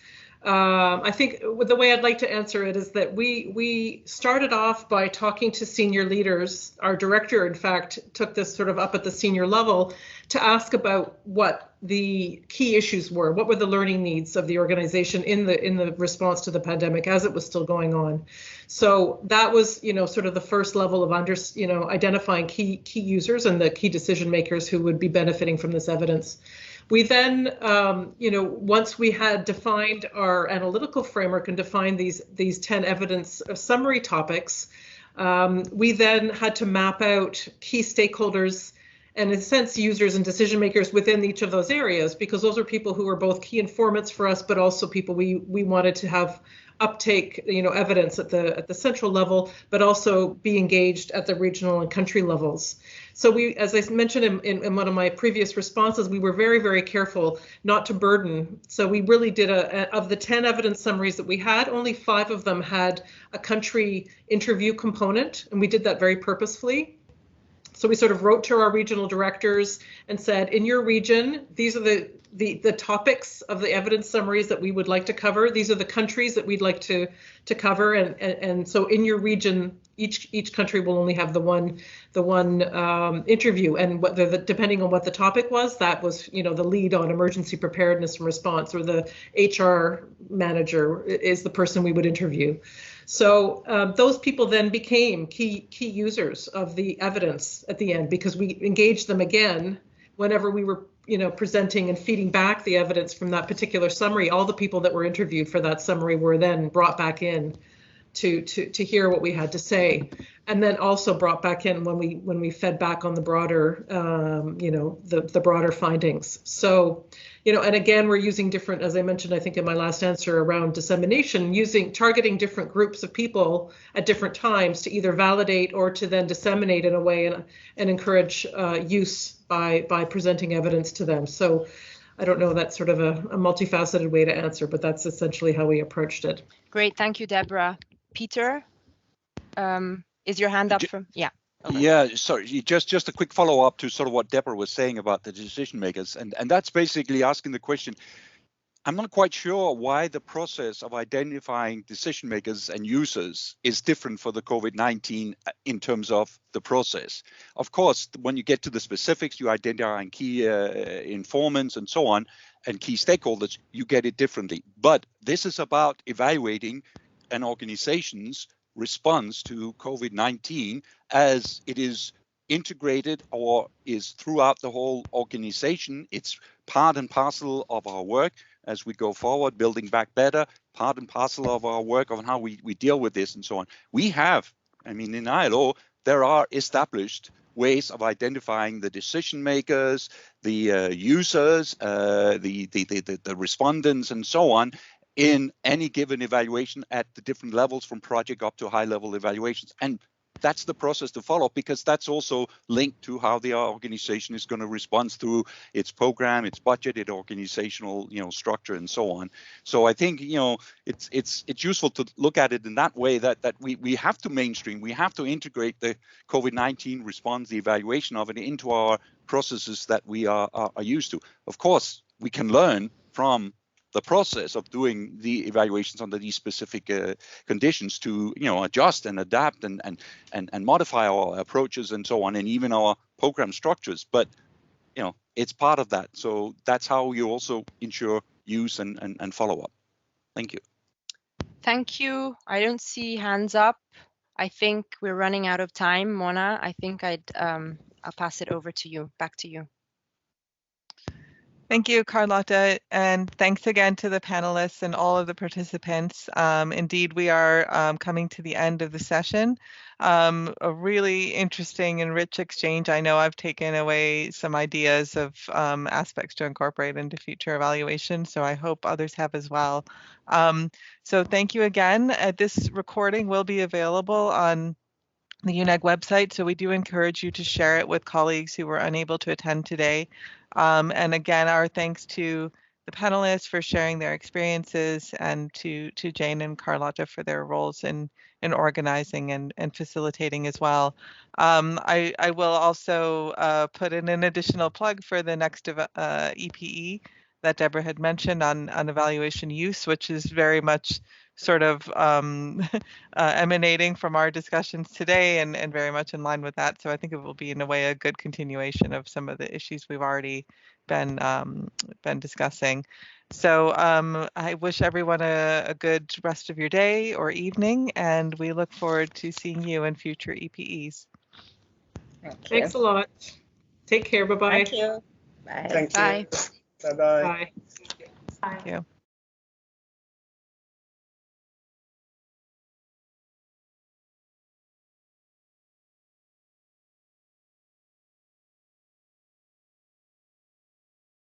I think the way I'd like to answer it is that we started off by talking to senior leaders. Our director, in fact, took this sort of up at the senior level to ask about what the key issues were. What were the learning needs of the organization in the response to the pandemic as it was still going on? So that was, sort of the first level of identifying key users and the key decision makers who would be benefiting from this evidence. We then, once we had defined our analytical framework and defined these 10 evidence summary topics, we then had to map out key stakeholders and, in a sense, users and decision makers within each of those areas, because those are people who are both key informants for us, but also people we wanted to have uptake, evidence at the central level, but also be engaged at the regional and country levels. So we, as I mentioned in one of my previous responses, we were very, very careful not to burden. So we really did of the 10 evidence summaries that we had, only 5 of them had a country interview component, and we did that very purposefully. So we sort of wrote to our regional directors and said, in your region, these are the topics of the evidence summaries that we would like to cover. These are the countries that we'd like to cover. And so in your region, each country will only have the one interview. And depending on what the topic was, that was, the lead on emergency preparedness and response, or the HR manager is the person we would interview. So those people then became key users of the evidence at the end, because we engaged them again whenever we were, presenting and feeding back the evidence from that particular summary. All the people that were interviewed for that summary were then brought back in to hear what we had to say, and then also brought back in when we fed back on the broader, the broader findings. So, and again, we're using different, as I mentioned, I think in my last answer around dissemination, targeting different groups of people at different times to either validate or to then disseminate in a way and encourage use by presenting evidence to them. So I don't know, that's sort of a multifaceted way to answer, but that's essentially how we approached it. Great, thank you, Deborah. Peter, is your hand up from? Yeah. Okay. Yeah, sorry, just a quick follow-up to sort of what Deborah was saying about the decision makers. And that's basically asking the question, I'm not quite sure why the process of identifying decision makers and users is different for the COVID-19 in terms of the process. Of course, when you get to the specifics, you identify key informants and so on, and key stakeholders, you get it differently. But this is about evaluating an organization's response to COVID-19 as it is integrated or is throughout the whole organization. It's part and parcel of our work as we go forward, building back better, part and parcel of our work on how we deal with this and so on. We have, in ILO, there are established ways of identifying the decision makers, the users, the respondents and so on, in any given evaluation at the different levels, from project up to high level evaluations. And that's the process to follow, because that's also linked to how the organization is going to respond through its program, its budget, its organizational, structure, and so on. So I think, it's useful to look at it in that way, that we have to mainstream, we have to integrate the COVID-19 response, the evaluation of it, into our processes that we are used to. Of course, we can learn from the process of doing the evaluations under these specific conditions to, adjust and adapt and modify our approaches and so on, and even our program structures. But, it's part of that. So that's how you also ensure use and follow up. Thank you. Thank you. I don't see hands up. I think we're running out of time. Mona, I think I'll pass it over to you. Back to you. Thank you, Carlotta, and thanks again to the panelists and all of the participants. Indeed, we are coming to the end of the session. A really interesting and rich exchange. I know I've taken away some ideas of aspects to incorporate into future evaluation, so I hope others have as well. So thank you again. This recording will be available on the UNEG website, so we do encourage you to share it with colleagues who were unable to attend today. And again, our thanks to the panelists for sharing their experiences, and to Jane and Carlotta for their roles in organizing and facilitating as well. I will also put in an additional plug for the next EPE that Deborah had mentioned on evaluation use, which is very much sort of emanating from our discussions today, and very much in line with that. So I think it will be, in a way, a good continuation of some of the issues we've already been discussing. So I wish everyone a good rest of your day or evening, and we look forward to seeing you in future EPEs. Thanks a lot. Take care. Bye-bye. Thank you. Bye. Thank you. Bye. Bye-bye. Bye. Thank you.